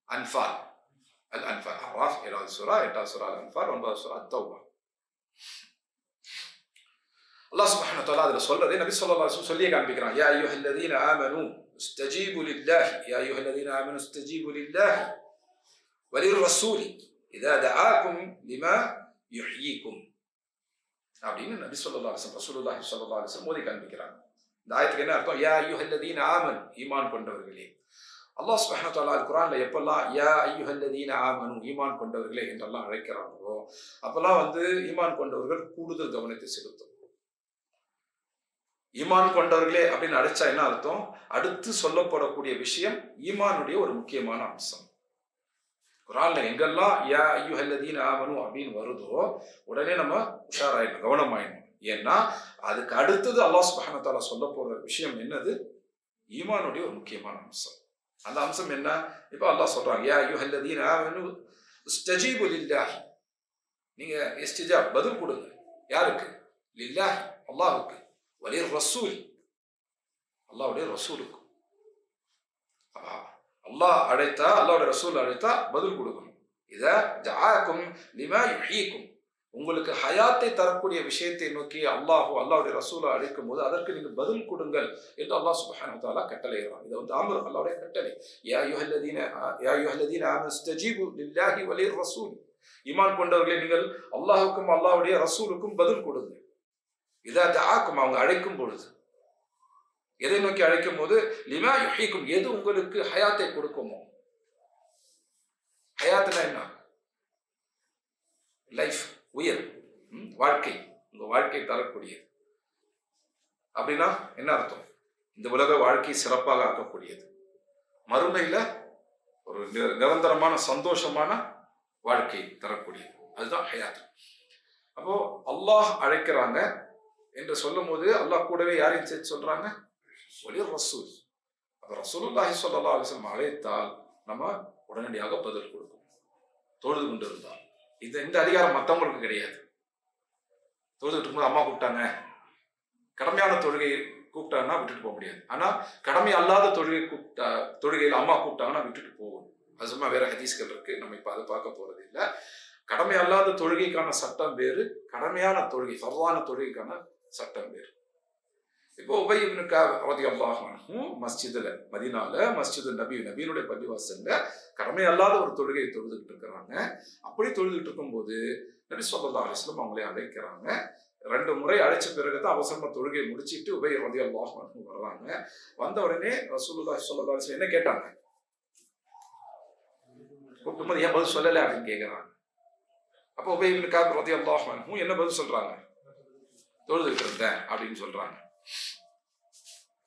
அன்ஃபால். அல் அன்ஃபால். அராஃப் 7வது சூரா, 8வது சூரா அல் அன்ஃபால், 9வது சூரா தௌபா. அல்லாஹ் சுப்ஹானஹு வ தஆலா அதுல சொல்றது நபி ஸல்லல்லாஹு அலைஹி வஸல்லம் சொல்லியே காண்பிக்கிறான். யா அய்யுஹல்லதீன ஆமனூ இஸ்தஜீபு லில்லாஹி, யா அய்யுஹல்லதீன ஆமனூ இஸ்தஜீபு லில்லாஹி வலிர்ரசூலி இதா தஆக்கும் லிமா யுஹ்யீக்கும் அப்படின்னு நபி ஸல்லல்லாஹு அலைஹி வஸல்லம் ரசூலுல்லாஹி ஸல்லல்லாஹு அலைஹி வஸல்லம் மோதி காண்பிக்கிறாங்க. இந்த ஆயத்துக்கு என்ன அர்த்தம்? யா அய்யுஹல்லதீன ஆமனூ, ஈமான் கொண்டவர்களே. அல்லாஹ் சுப்ஹானஹு வ தஆலா குர்ஆன்ல எப்பெல்லாம் யா அய்யுஹல்லதீன ஆமனூ, ஈமான் கொண்டவர்களே என்றெல்லாம் அழைக்கிறாங்களோ அப்பெல்லாம் வந்து ஈமான் கொண்டவர்கள் கூடுதல் கவனத்தை செலுத்தும். ஈமான் கொண்டவர்களே அப்படின்னு அழைச்சா என்ன அர்த்தம்? அடுத்து சொல்லப்படக்கூடிய விஷயம் ஈமானுடைய ஒரு முக்கியமான அம்சம். குர்ஆன்ல எங்கெல்லாம் யா அய்யுஹல்லதீன ஆமனூ அப்படின்னு வருதோ உடனே நம்ம உஷாராயிடணும், கவனமாயிடணும். ஏன்னா அதுக்கு அடுத்தது அல்லாஹ் சுப்ஹானஹு வ தஆலா சொல்ல போற விஷயம் என்னது? ஈமானுடைய ஒரு முக்கியமான அம்சம். அந்த அம்சம் என்ன? இப்போ அல்லாஹ் சொல்றாங்க, யா அய்யுஹல்லதீன ஆமனூ இஸ்தஜீபு லில்லாஹி, நீங்க இஸ்திஜாப் பதில் கொடுங்க. யாருக்கு? லில்லாஹி, அல்லாஹ்வுக்கு. வலிர் ரசூல், அல்லாஹ்வுடைய ரசூலுக்கு. அல்லாஹ் அழைத்தா, அல்லாஹ்வுடைய ரசூல் அழைத்தா பதில் கொடுக்கணும். இதா ஜஆக்கும் லிமா யுஹ்யீக்கும், உங்களுக்கு ஹயாத்தை தரக்கூடிய விஷயத்தை நோக்கி அல்லாஹ்வுடைய ரசூலை அழைக்கும் போது அதற்கு நீங்கள் பதில் கொடுங்கள் என்று அல்லாஹ் சுப்ஹானஹு வ தஆலா கட்டளையிடுறான். இது வந்து அம்ர், அல்லாஹ்வுடைய கட்டளை. யா அய்யுஹல்லதீன ஆமனூ இஸ்தஜீபு லில்லாஹி வலிர் ரசூல், ஈமான் கொண்டவர்களே நீங்கள் அல்லாஹ்வுக்கும் அல்லாஹ்வுடைய ரசூலுக்கும் பதில் கொடுங்க. இதா தஆக்கும், அவங்க அழைக்கும் பொழுது. எதை நோக்கி அழைக்கும் போது? லிமா யுஹ்யீக்கும், எது உங்களுக்கு ஹயாத்தை கொடுக்குமோ. ஹயாத்னா என்ன? லைஃப், உயிர், வாழ்க்கை, உங்க வாழ்க்கை தரக்கூடியது. அப்படின்னா என்ன அர்த்தம்? இந்த உலக வாழ்க்கை சிறப்பாக ஆக்கக்கூடியது, மறுமையில ஒரு நிரந்தரமான சந்தோஷமான வாழ்க்கை தரக்கூடியது. அதுதான் ஹயாத். அப்போ அல்லாஹ் அழைக்கிறாங்க என்று சொல்லும் போது அல்லாஹ் கூடவே யாரையும் சேர்த்து சொல்றாங்க? ஒலி ரசூல். அப்ப ரசூலுல்லாஹி ஸல்லல்லாஹு அலைஹி வஸல்லம் அழைத்தால் நம்ம உடனடியாக பதில் கொடுக்கும். தொழுது கொண்டு இருந்தால் இந்த அதிகாரம் மற்றவங்களுக்கு கிடையாது. தொழுதுட்டு இருக்கும்போது அம்மா கூப்பிட்டாங்க, கடமையான தொழுகை கூப்பிட்டாங்கன்னா விட்டுட்டு போக முடியாது. ஆனா கடமை அல்லாத தொழுகையில் அம்மா கூப்பிட்டாங்கன்னா விட்டுட்டு போகும். அது சும்மா வேற ஹதீஸ்கள் இருக்கு, நம்ம இப்ப அதை பார்க்க போறது இல்லை. கடமை அல்லாத தொழுகைக்கான சட்டம் வேறு, கடமையான தொழுகை ஃபர்தான தொழுகைக்கான சட்டம் வேறு. இப்போ உபய் இப்னு கஅப் ரலியல்லாஹு அன்ஹு மஸ்ஜிதுல, மதீனால மஸ்ஜிது நபியினுடைய பள்ளிவாசல்ல கடமை அல்லாத ஒரு தொழுகையை தொழுதுகிட்டு இருக்கிறாங்க. அப்படி தொழுதுகிட்டு இருக்கும்போது நபி ஸல்லல்லாஹு அலைஹி வஸல்லம் அவங்களை அழைக்கிறாங்க. 2 முறை அழைச்ச பிறகுதான் அவசரமா தொழுகையை முடிச்சிட்டு உபய் ரலியல்லாஹு அன்ஹு வர்றாங்க. வந்த உடனே ரசூலுல்லாஹி ஸல்லல்லாஹு அலைஹி வஸல்லம் என்ன கேட்டாங்க? கூப்பிடும்போது ஏன் பதில் சொல்லலை அப்படின்னு கேட்கிறாங்க. அப்போ உபய் இப்னு கஅப் ரலியல்லாஹு அன்ஹு என்ன பதில் சொல்றாங்க? தொழுதுகிட்டு இருந்தேன் அப்படின்னு சொல்றாங்க.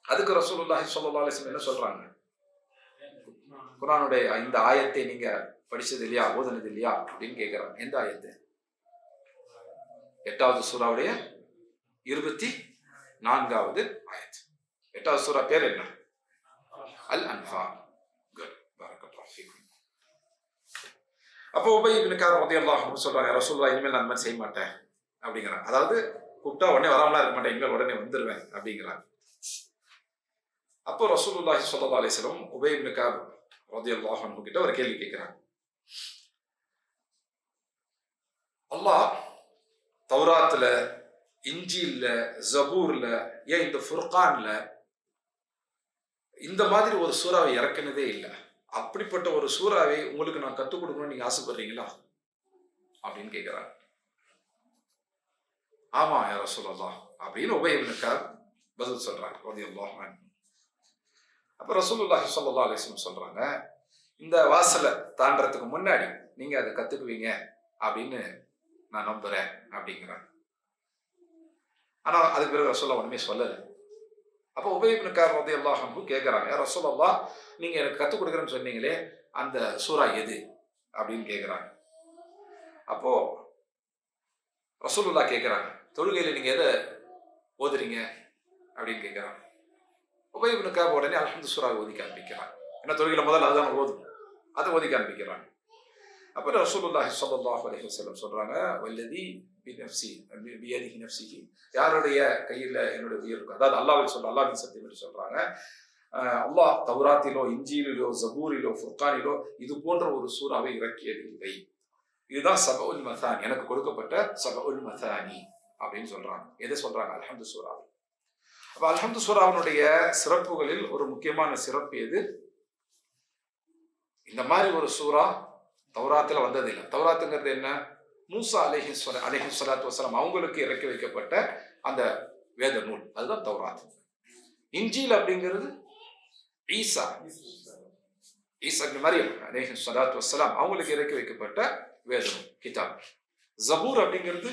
அதுக்கு ரசூலுல்லாஹி ஸல்லல்லாஹு அலைஹி வஸல்லம் என்ன சொல்றாங்க? குர்ஆனுடைய இந்த ஆயத்தை நீங்க படிச்சது இல்லையா, ஓதுனது இல்லையா அப்படின்னு கேட்கிறாங்க. எந்த ஆயத்து? 8வது சூராவுடைய 24வது ஆயத். 8வது சூரா பேர் என்ன? அல் அன்ஃபால். குட், பரக்கல்லாஹு ஃபீக்கும். அப்போ உபய் இப்னு கஅப் ரலியல்லாஹு அன்ஹு சொல்றாங்க, ரசூலுல்லாஹ் இனிமேல் நான் அந்த மாதிரி செய்ய மாட்டேன் அப்படிங்கிறாங்க. அதாவது கூப்பிட்டா உடனே வராமலாம் இருக்க மாட்டேன், இனிமேல் உடனே வந்துடுவேன் அப்படிங்கிறாங்க. அப்போ ரசூலுல்லாஹி ஸல்லல்லாஹு அலைஹி வஸல்லம் உபய் இப்னு கஅப் ரலியல்லாஹு அன்ஹு கிட்ட ஒரு கேள்வி கேட்கிறாங்க. அல்லாஹ் தௌராத்ல, இன்ஜீல்ல, ஜபூர்ல, ஏன் இந்த ஃபுர்கான்ல இந்த மாதிரி ஒரு சூறாவை இறக்குனதே இல்லை. அப்படிப்பட்ட ஒரு சூறாவை உங்களுக்கு நான் கற்றுக் கொடுக்கணும்னு நீங்க ஆசைப்படுறீங்களா அப்படின்னு கேட்கிறாங்க. ஆமா யா ரசூலல்லாஹ் அப்படின்னு உபய் இப்னு கஅப் பதில் சொல்றாங்க ரலியல்லாஹு அன்ஹு. அப்ப ரசூலுல்லாஹி ஸல்லல்லாஹு அலைஹி வஸல்லம் சொல்றாங்க, இந்த வாசலை தாண்டறதுக்கு முன்னாடி நீங்க அதை கத்துக்குவீங்க அப்படின்னு நான் நம்புறேன் அப்படிங்கிறாங்க. ஆனா அதுக்கு பிறகு ரசூலுல்லாஹ் ஒண்ணுமே சொல்லலை. அப்போ உபய் இப்னு கஅப் ரலியல்லாஹு அன்ஹு கேட்கிறாங்க, யா ரசூலல்லாஹ் நீங்க எனக்கு கற்றுக் கொடுக்குறேன்னு சொன்னீங்களே அந்த சூரா எது அப்படின்னு கேட்கிறாங்க. அப்போ ரசூலுல்லாஹ் கேட்கிறாங்க, தொழுகையில நீங்க எதை ஓதுறீங்க அப்படின்னு கேட்கிறாங்க. உபய் இப்னு கஅப் உடனே அல்ஹம்து சூராவை ஓதிக்க ஆரம்பிக்கிறாங்க. ஏன்னா தொழுகையில முதல்ல அதுதான் ஓதும், அதை ஓதிக்க ஆரம்பிக்கிறாங்க. அப்போ ரசூலுல்லாஹி ஸல்லல்லாஹு அலைஹி வஸல்லம் சொல்றாங்க, வல்லதி பினஃப்ஸி பியதிஹி நஃப்ஸிஹி, யாருடைய கையில் என்னுடைய உயிர் இருக்கு, அதாவது அல்லாஹ்வை சொல்ற, அல்லாஹ்வின் சத்தியம் என்று சொல்றாங்க. அல்லாஹ் தௌராத்திலோ, இன்ஜீலிலோ, ஜபூரிலோ, ஃபுர்கானிலோ இது போன்ற ஒரு சூறாவை இறக்கியதில்லை. இதுதான் சபஉல் மசானி, எனக்கு கொடுக்கப்பட்ட சபஉல் மசானி அப்படின்னு சொல்றாங்க. எதை சொல்றாங்க? அல்ஹம்து சூரா. அப்ப அல்ஹம்து சூராவினுடைய சிறப்புகளில் ஒரு முக்கியமான சிறப்பு எது? இந்த மாதிரி ஒரு சூரா தௌராத்துல வந்ததில்லை. தௌராத்துங்கிறது என்ன? மூசா அலைஹிஸ்ஸலாத்து வஸ்ஸலாம் அவங்களுக்கு இறக்கி வைக்கப்பட்ட அந்த வேத நூல், அதுதான் தௌராத். இன்ஜீல் அப்படிங்கிறது ஈசா இப்னு மரியம் அலைஹிஸ்ஸலாத்து வஸ்ஸலாம் அவங்களுக்கு இறக்கி வைக்கப்பட்ட வேத நூல், கிதாப். ஜபூர் அப்படிங்கிறது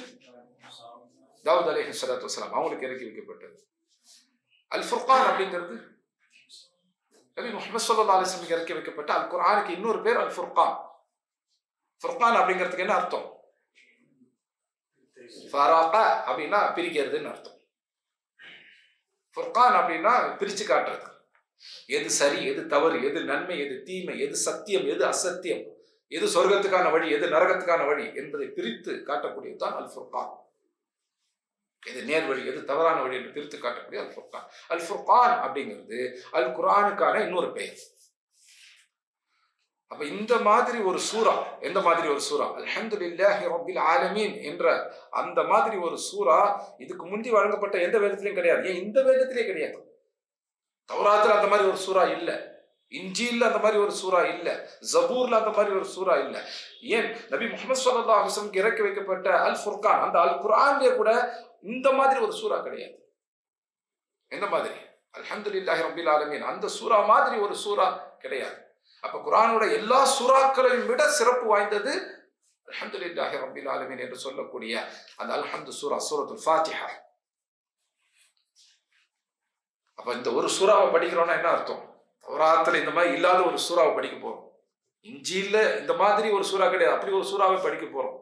தாவூத் அலைஹிஸ்ஸலாத்து வஸ்ஸலாம் அவங்களுக்கு இறக்கி வைக்கப்பட்டது. அல் ஃபுர்கான் அப்படிங்கிறது நபி முஹம்மது ஸல்லல்லாஹு அலைஹி வஸல்லம் இறக்கி வைக்கப்பட்ட அல் குர்ஆனுக்கு இன்னொரு பேர் அல் ஃபுர்கான். ஃபுர்கான் அப்படிங்கிறதுக்கு என்ன அர்த்தம்? ஃபரகா அப்படின்னா பிரிக்கிறதுன்னு அர்த்தம். ஃபுர்கான் அப்படின்னா பிரிச்சு காட்டுறது. எது சரி, எது தவறு, எது நன்மை, எது தீமை, எது சத்தியம், எது அசத்தியம், எது சொர்க்கத்துக்கான வழி, எது நரகத்துக்கான வழி என்பதை பிரித்து காட்டக்கூடியதுதான் அல் ஃபுர்கான். எது நேர்வழி, எது தவறான வழி என்று பிரித்து காட்டக்கூடிய அல் ஃபுர்கான். அல் ஃபுர்கான் அப்படிங்கிறது அல் குர்ஆனுக்கான இன்னொரு பெயர். அப்ப இந்த மாதிரி ஒரு சூரா, எந்த மாதிரி ஒரு சூரா? அல்ஹம்துலில்லாஹி ரப்பில் ஆலமீன் என்ற அந்த மாதிரி ஒரு சூரா இதுக்கு முந்தி வழங்கப்பட்ட எந்த வேதத்திலையும் கிடையாது. ஏன் இந்த வேதத்திலே கிடையாது. தௌராத்துல அந்த மாதிரி ஒரு சூரா இல்ல, இன்ஜீல்ல அந்த மாதிரி ஒரு சூரா இல்ல, ஜபூர்ல அந்த மாதிரி ஒரு சூரா இல்ல. ஏன் நபி முஹம்மது ஸல்லல்லாஹு அலைஹி வஸல்லம் இறக்கி வைக்கப்பட்ட அல் ஃபுர்கான், அந்த அல் குர்ஆன்லயே கூட இந்த மாதிரி ஒரு சூரா கிடையாது. எந்த மாதிரி? அல்ஹம்துலில்லாஹி ரப்பில் ஆலமீன் அந்த சூரா மாதிரி ஒரு சூரா கிடையாது. அப்ப குர்ஆனோட எல்லா சூறாக்களையும் விட சிறப்பு வாய்ந்தது அல்ஹம்துலில்லாஹி ரப்பில் ஆலமீன் என்று சொல்லக்கூடிய அந்த அல்ஹம்து சூரா, சூரத்துல் ஃபாத்திஹா. அப்ப இந்த ஒரு சூறாவை படிக்கிறோம்னா என்ன அர்த்தம்? தௌராத்துல இந்த மாதிரி இல்லாத ஒரு சூறாவை படிக்க போறோம். இஞ்சில இந்த மாதிரி ஒரு சூறா கிடையாது, அப்படி ஒரு சூறாவை படிக்க போறோம்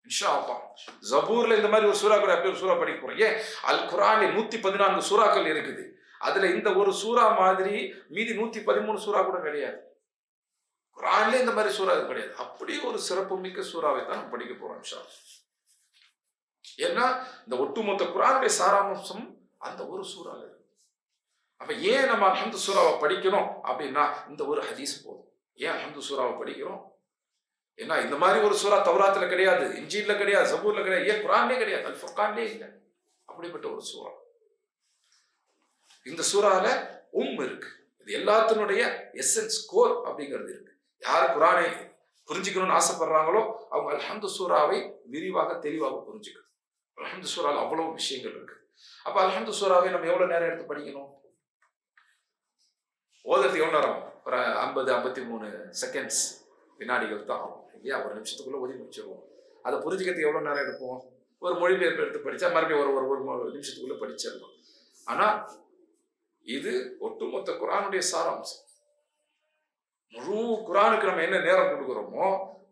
இன்ஷா அல்லாஹ். ஜபூர்ல இந்த மாதிரி ஒரு சூறா கிடையாது, அப்படி ஒரு சூறா படிக்க போறோம். ஏன்? அல் குர்ஆனில் 114 சூறாக்கள் இருக்குது. அதுல இந்த ஒரு சூறா மாதிரி மீதி 113 சூறா கூட கிடையாது. குர்ஆன்ல இந்த மாதிரி சூறா கிடையாது. அப்படி ஒரு சிறப்பு மிக்க சூறாவை தான் நம்ம படிக்க போறோம் இன்ஷா அல்லாஹ். ஏன்னா இந்த ஒட்டுமொத்த குர்ஆனுடைய சாராம்சம் அந்த ஒரு சூறால இருக்கு. அப்ப ஏன் நம்ம அல்ஹம்து சூறாவை படிக்கணும் அப்படின்னா இந்த ஒரு ஹதீஸ் போதும். ஏன் அல்ஹம்து சூறாவை படிக்கிறோம்? ஏன்னா இந்த மாதிரி ஒரு சூறா தௌராத்துல கிடையாது, இன்ஜீல்ல கிடையாது, ஜபூர்ல கிடையாது, ஏன் குர்ஆன்லயே கிடையாது, அல் ஃபுர்கான்லயே இல்லை. அப்படிப்பட்ட ஒரு சூறா. இந்த சூறால இருக்கு. இது எல்லாத்தினுடைய எசன்ஸ் கோர் அப்படிங்கிறது இருக்கு. யார் குர்ஆனை புரிஞ்சுக்கணும்னு ஆசைப்படுறாங்களோ அவங்க அல்ஹம்து சூறாவை விரிவாக தெளிவாக புரிஞ்சுக்கணும். அல்ஹம்து சூறால அவ்வளவு விஷயங்கள் இருக்கு. அப்ப அல்ஹம்து சூறாவை நம்ம எவ்வளவு நேரம் எடுத்து படிக்கணும்? ஓதுறது எவ்வளவு நேரம்? ஒரு 50-53 செகண்ட்ஸ், வினாடிகள் தான் ஆகும் இல்லையா? ஒரு நிமிஷத்துக்குள்ள ஓதி முடிச்சிருவோம். அதை புரிஞ்சுக்கிறதுக்கு எவ்வளவு நேரம் எடுப்போம்? ஒரு மொழிபெயர்ப்பு எடுத்து படிச்சா மறுபடியும் ஒரு நிமிஷத்துக்குள்ள படிச்சிடலாம். ஆனா இது ஒட்டுமொத்த குர்ஆனுடைய சாராம்சம். முழு குர்ஆனுக்கு நம்ம என்ன நேரம் கொடுக்குறோமோ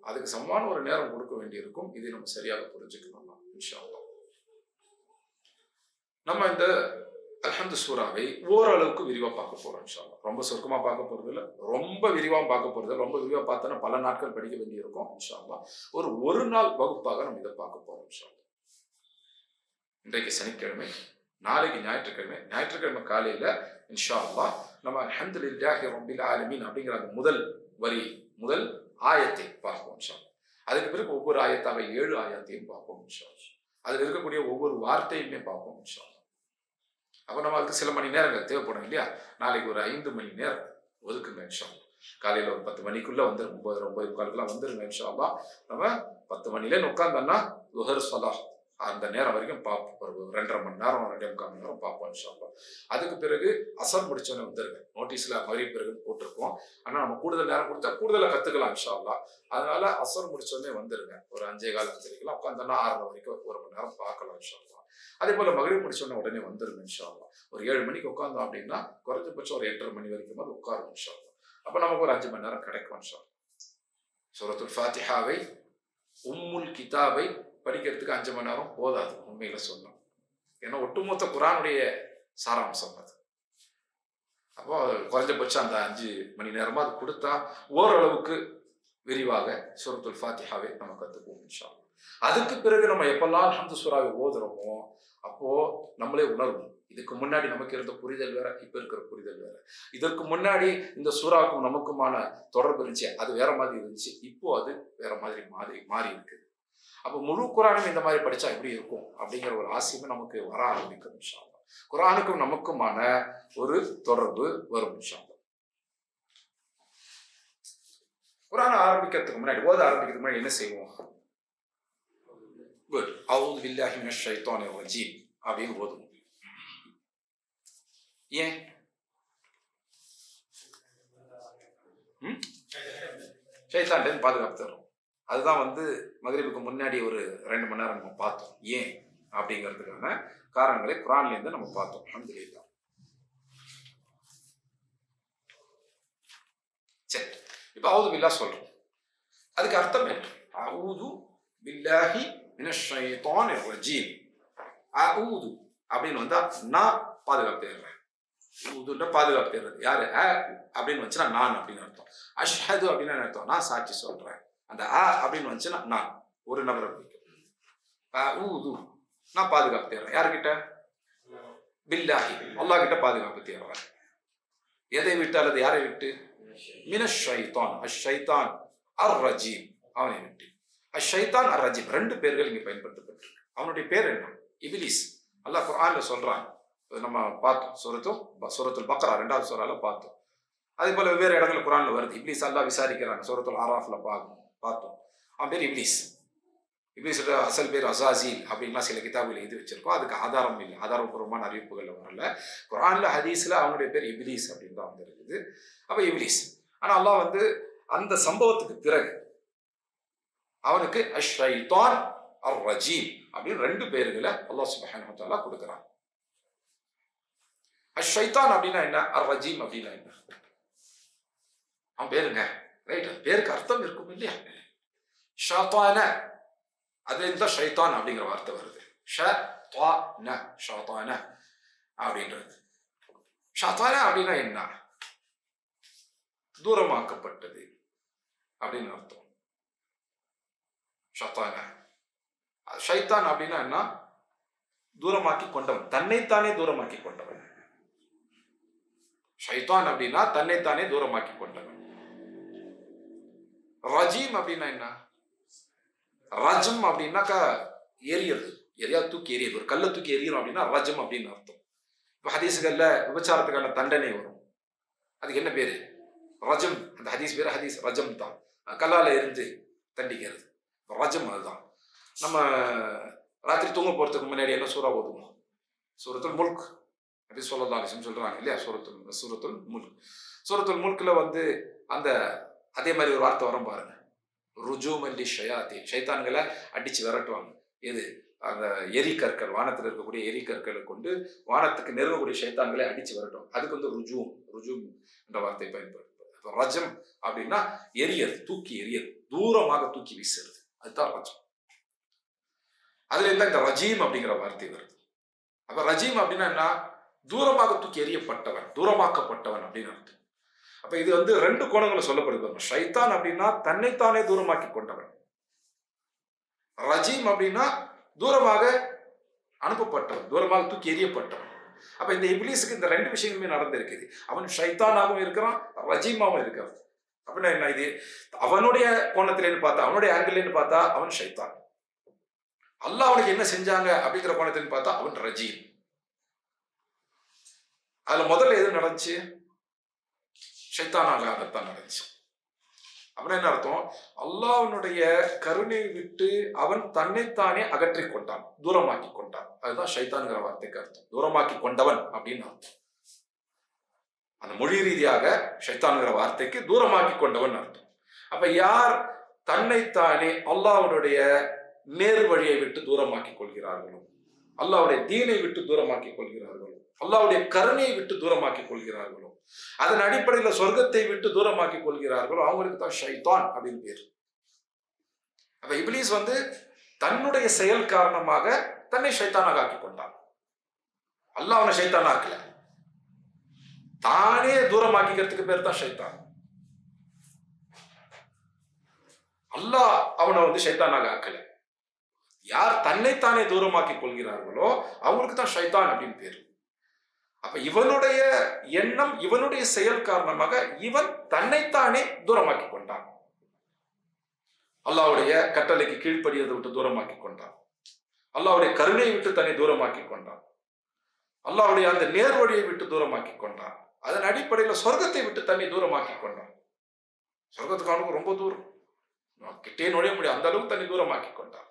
அதுக்கு சமமான ஒரு நேரம் கொடுக்க வேண்டியிருக்கும். இதை நம்ம சரியாக புரிஞ்சுக்கணும் இன்ஷா அல்லாஹ். நம்ம இந்த அல்ஹம்து சூறாவை ஓரளவுக்கு விரிவா பார்க்க போறோம் இன்ஷா அல்லாஹ். ரொம்ப சுருக்கமா பார்க்க போறது இல்ல, ரொம்ப விரிவா பார்க்க போறது. ரொம்ப விரிவா பார்த்தோன்னா பல நாட்கள் படிக்க வேண்டியிருக்கும் இன்ஷா அல்லாஹ். ஒரு நாள் வகுப்பாக நம்ம இதை பார்க்க போறோம் இன்ஷா அல்லாஹ். இன்றைக்கு சனிக்கிழமை, நாளைக்கு ஞாயிற்றுக்கிழமை காலையில இன்ஷா அல்லாஹ் நம்ம அல்ஹம்துலில்லாஹி ரப்பில் ஆலமீன் அப்படிங்கிற அந்த முதல் ஆயத்தை பார்ப்போம் இன்ஷா அல்லாஹ். அதுக்கு பிறகு ஒவ்வொரு ஆயத்தாக 7 ஆயத்தையும் பார்ப்போம் இன்ஷா அல்லாஹ். அதில் இருக்கக்கூடிய ஒவ்வொரு வார்த்தையுமே பார்ப்போம் இன்ஷா அல்லாஹ். அப்போ நம்ம அதுக்கு சில மணி நேரங்கள் தேவைப்படும் இல்லையா? நாளைக்கு ஒரு 5 மணி நேரம் ஒதுக்குங்க இன்ஷா அல்லாஹ். காலையில் ஒரு 10 மணிக்குள்ள வந்துடும், 9:45 வந்துருங்க இன்ஷா அல்லாஹ். நம்ம 10 மணிலேன்னு உட்காந்தோம்னா லுஹர் ஸலாஹ் அந்த நேரம் வரைக்கும் பார்ப்போம். ஒரு 2.5 மணி நேரம் 2.25 மணி நேரம் பார்ப்போம் இன்ஷா அல்லாஹ். அதுக்கு பிறகு அசர் முடிச்சோன்னே வந்துருங்க. நோட்டீஸ்ல மகரிப் பிறகு போட்டிருக்கோம். ஆனால் நம்ம கூடுதல் நேரம் கொடுத்தா கூடுதலாக கற்றுக்கலாம் இன்ஷா அல்லாஹ். அதனால அசர் முடிச்சோன்னே வந்துருங்க. ஒரு 5:15 உட்காந்தோன்னா 6:30 வரைக்கும் 1 மணி நேரம் பார்க்கலாம் இன்ஷா அல்லாஹ். அதே போல மகரிப் முடிச்சோன்னே உடனே வந்துருங்க இன்ஷா அல்லாஹ். ஒரு 7 மணிக்கு உட்காந்தோம் அப்படின்னா குறைஞ்சபட்சம் ஒரு 8:30 மணி வரைக்கும் அது உட்காரும் இன்ஷா அல்லாஹ். அப்போ நமக்கு ஒரு 5 மணி நேரம் கிடைக்கும் இன்ஷா அல்லாஹ். சூரத்துல் ஃபாத்திஹாவை உம்முல் கிதாபை படிக்கிறதுக்கு 5 மணி நேரம் போதாது உண்மையில சொன்னோம். ஏன்னா ஒட்டுமொத்த குர்ஆனுடைய சாராம்சம் அது. அப்போ குறைஞ்சபட்சம் அந்த 5 மணி நேரமா அது கொடுத்தா ஓரளவுக்கு விரிவாக சூரத்துல் ஃபாத்திஹாவை நம்ம கற்றுக்குவோம் இன்ஷா அல்லாஹ். அதுக்கு பிறகு நம்ம எப்பெல்லாம் அல்ஹம்து சூறாவை ஓதுறோமோ அப்போ நம்மளே உணர்வோம், இதுக்கு முன்னாடி நமக்கு இருந்த புரிதல் வேற, இப்ப இருக்கிற புரிதல் வேற. இதற்கு முன்னாடி இந்த சூறாவுக்கும் நமக்குமான தொடர்பு இருந்துச்சு, அது வேற மாதிரி இருந்துச்சு. இப்போ அது வேற மாதிரி மாறி இருக்குது. அப்போ முழு குர்ஆனும் இந்த மாதிரி படிச்சா எப்படி இருக்கும் அப்படிங்கிற ஒரு ஆசையுமே நமக்கு வர ஆரம்பிக்கும் இன்ஷா அல்லாஹ். குர்ஆனுக்கும் நமக்குமான ஒரு தொடர்பு வரும் இன்ஷா அல்லாஹ். குர்ஆனை ஆரம்பிக்கிறதுக்கு முன்னாடி ஓத ஆரம்பிக்கிறதுக்கு முன்னாடி என்ன செய்வோம்? குட், அஊது பில்லாஹி மினஷ் ஷைத்தானிர் ரஜீம் அப்படின்னு ஓதுவோம். ஏன்? ஷைத்தான்கிட்ட பாதுகாப்பு தரும். அதுதான் மகரிபுக்கு முன்னாடி ஒரு 2 மணி நேரம் நம்ம பார்த்தோம். ஏன் அப்படிங்கிறதுக்கான காரணங்களை குர்ஆன்லேருந்து நம்ம பார்த்தோம். அல்ஹம்துலில்லாஹ். சரி, இப்போ அஊது பில்லாஹ் சொல்றோம். அதுக்கு அர்த்தம் என்ன? அஊது பில்லாஹி மினஷ் ஷைத்தானிர் ரஜீம். அஊது அப்படின்னு வந்தா நான் பாதுகாப்பு தேடுறேன். ஊதுன்ற பாதுகாப்பு தேடுறது யாரு? அப்படின்னு வந்துச்சுன்னா நான் அப்படின்னு அர்த்தம். அஷ்ஹது அப்படின்னு அர்த்தம் நான் சாட்சி சொல்றேன். அந்த அப்படின்னு வந்துச்சுன்னா நான் ஒரு நபரை பிடிக்கும். ஊது நான் பாதுகாப்பு தேடுறேன். யாருக்கிட்ட? பில்லாஹி, அல்லாஹ் கிட்ட பாதுகாப்பு தேடுறேன். எதை விட்டு அல்லது யாரை விட்டு? மினஷ் ஷைத்தான், அஷ்-ஷைத்தான் அர்-ரஜீம், அவனை விட்டு. அஷ்-ஷைத்தான் அர்-ரஜீம் 2 பேர்கள் இங்கே பயன்படுத்தப்பட்டிருக்கு. அவனுடைய பேர் என்ன? இப்லீஸ். அல்லாஹ் குர்ஆன்ல சொல்றான். நம்ம பார்த்தோம் சூரத்துல் பக்ரா 2வது சூறால பார்த்தோம். அதே போல வெவ்வேறு இடங்கள் குர்ஆன்ல வருது. இப்லீஸ் அல்லாஹ் விசாரிக்கிறாங்க. சூரத்துல் ஆராஃப்ல பார்த்தோம். அவன் பேர் இப்லீஸ். இப்லீஸோட அசல் பேர் அஸாஸீல் அப்படின்லாம் சில கிதாபுகள் எழுதி வச்சிருக்கோம். அதுக்கு ஆதாரம் இல்லை, ஆதாரபூர்வமான அறிவிப்புகள்ல வரல. குர்ஆன்ல ஹதீஸ்ல அவனுடைய பேர் இப்லீஸ் அப்படின்னு தான் இருக்குது. அப்ப இப்லீஸ். ஆனா அல்லாஹ் அந்த சம்பவத்துக்கு பிறகு அவனுக்கு அஷ்-ஷைத்தான் அர்-ரஜீம் அப்படின்னு 2 பேர்களை அல்லாஹ் சுப்ஹானஹு வ தஆலா கொடுக்குறான். அஷ்-ஷைத்தான் அப்படின்னா என்ன? அர்-ரஜீம் அப்படின்னா என்ன? அவன் பேருங்க ரைட், பேருக்கு அர்த்தம் இருக்கும் இல்லையா? ஷைத்தான, அதுல இருந்தா ஷைத்தான் அப்படிங்கிற வார்த்தை வருது. ஷைத்தான அப்படின்றது. ஷைத்தான அப்படின்னா என்ன? தூரமாக்கப்பட்டது அப்படின்னு அர்த்தம். ஷைத்தான, ஷைத்தான் அப்படின்னா என்ன? தூரமாக்கி கொண்டவன், தன்னைத்தானே தூரமாக்கி கொண்டவன். ஷைத்தான் அப்படின்னா தன்னைத்தானே தூரமாக்கி கொண்டவன். ரஜீம் அப்படின்னா என்ன? ரஜம் அப்படின்னாக்கா எரியது, எரியாவது தூக்கி எரியது. ஒரு கல்லை தூக்கி எரியணும் அப்படின்னா ரஜம் அப்படின்னு அர்த்தம். இப்போ ஹதீஸுகள்ல விபச்சாரத்துக்கான தண்டனை வரும், அதுக்கு என்ன பேரு? ரஜம். அந்த ஹதீஸ் பேரு ஹதீஸ் ரஜம் தான், கல்லால எரிஞ்சு தண்டிக்கிறது ரஜம். அதுதான். நம்ம ராத்திரி தூங்க போறதுக்கு முன்னாடி என்ன சூறா ஓதுவோம்? சூரத்துல் முல்க். அப்படி சொல்லலாம் சொல்றாங்க இல்லையா? சூரத்துல் முல்க். சூரத்துல் முல்க்ல அந்த அதே மாதிரி ஒரு வார்த்தை வரும் பாருங்க, ருஜூமல்லி ஷயாத்தி, ஷைத்தான்களை அடிச்சு விரட்டுவாங்க. எது? அந்த எரிக்கற்கள், வானத்தில் இருக்கக்கூடிய எரிக்கற்களை கொண்டு வானத்துக்கு நெருங்கக்கூடிய ஷைத்தான்களை அடிச்சு விரட்டும். அதுக்கு ருஜூம் என்ற வார்த்தை பயன்படுத்தும். ரஜம் அப்படின்னா எரியது, தூக்கி எரியது, தூரமாக தூக்கி வீசுறது, அதுதான் ரஜம். அதுல இருந்தா இந்த ரஜீம் அப்படிங்கிற வார்த்தை வருது. அப்ப ரஜீம் அப்படின்னா என்ன? தூரமாக தூக்கி எறியப்பட்டவன், தூரமாக்கப்பட்டவன் அப்படின்னு அர்த்தம். அப்ப இது ரெண்டு கோணங்களை சொல்லப்படுது. ஷைத்தான் அப்படின்னா தன்னைத்தானே தூரமாக்கி கொண்டவன், ரஜீம் அப்படின்னா தூரமாக அனுப்பப்பட்டவன், தூரமாக தூக்கி எறியப்பட்டவன். அப்ப இந்த இப்லீஸுக்கு இந்த ரெண்டு விஷயங்களுமே நடந்திருக்குது. அவன் ஷைத்தானாகவும் இருக்கிறான், ரஜீமாவும் இருக்கிறான். அப்படின்னா என்ன? இது அவனுடைய கோணத்திலேன்னு பார்த்தா, அவனுடைய ஆங்கிள்னு பார்த்தா அவன் ஷைத்தான். அல்லாஹ் அவனுக்கு என்ன செஞ்சாங்க அப்படிங்கிற கோணத்தின்னு பார்த்தா அவன் ரஜீம். அதுல முதல்ல எது நடந்துச்சு? ஷைத்தானாகத்தான் நடந்துச்சு. அப்படின்னா என்ன அர்த்தம்? அல்லாஹ்வுடைய கருணை விட்டு அவன் தன்னைத்தானே அகற்றி கொண்டான், தூரமாக்கி கொண்டான். அதுதான் ஷைத்தான்கிற வார்த்தைக்கு அர்த்தம், தூரமாக்கி கொண்டவன் அப்படின்னு அர்த்தம். அந்த மொழி ரீதியாக ஷைத்தான்கிற வார்த்தைக்கு தூரமாக்கி கொண்டவன் அர்த்தம். அப்ப யார் தன்னைத்தானே அல்லாஹ்வுடைய நேர் வழியை விட்டு தூரமாக்கி கொள்கிறார்களோ, அல்லாஹ்வுடைய தீனை விட்டு தூரமாக்கி கொள்கிறார்களோ, அல்லாஹ்வுடைய கருணையை விட்டு தூரமாக்கி கொள்கிறார்களோ, அதன் அடிப்படையில் சொர்க்கத்தை விட்டு தூரமாக்கி கொள்கிறார்களோ, அவங்களுக்கு தான் ஷைத்தான் அப்படின்னு பேர். அப்ப இப்லீஸ் தன்னுடைய செயல் காரணமாக தன்னை ஷைத்தானாக ஆக்கி கொண்டான். அல்லாஹ் அவனை ஷைத்தானா ஆக்கல, தானே தூரமாக்கிக்கிறதுக்கு பேர் தான் ஷைத்தான். அல்லாஹ் அவனை ஷைத்தானாக ஆக்கல. யார் தன்னைத்தானே தூரமாக்கி கொள்கிறார்களோ அவங்களுக்கு தான் ஷைத்தான் அப்படின்னு பேரு. அப்ப இவனுடைய எண்ணம், இவனுடைய செயல் காரணமாக இவன் தன்னைத்தானே தூரமாக்கி கொண்டான். அல்லாஹ்வுடைய கட்டளைக்கு கீழ்ப்படியதை விட்டு தூரமாக்கி கொண்டான், அல்லாஹ்வுடைய கருணையை விட்டு தன்னை தூரமாக்கி கொண்டான், அல்லாஹ்வுடைய அந்த நேர்வழியை விட்டு தூரமாக்கி கொண்டான். அதன் அடிப்படையில் சொர்க்கத்தை விட்டு தன்னை தூரமாக்கி கொண்டான். சொர்க்கத்துக்கு அவனுக்கு ரொம்ப தூரம், கிட்டே நுழைய முடியும், அந்த அளவுக்கு தன்னை தூரமாக்கி கொண்டான்.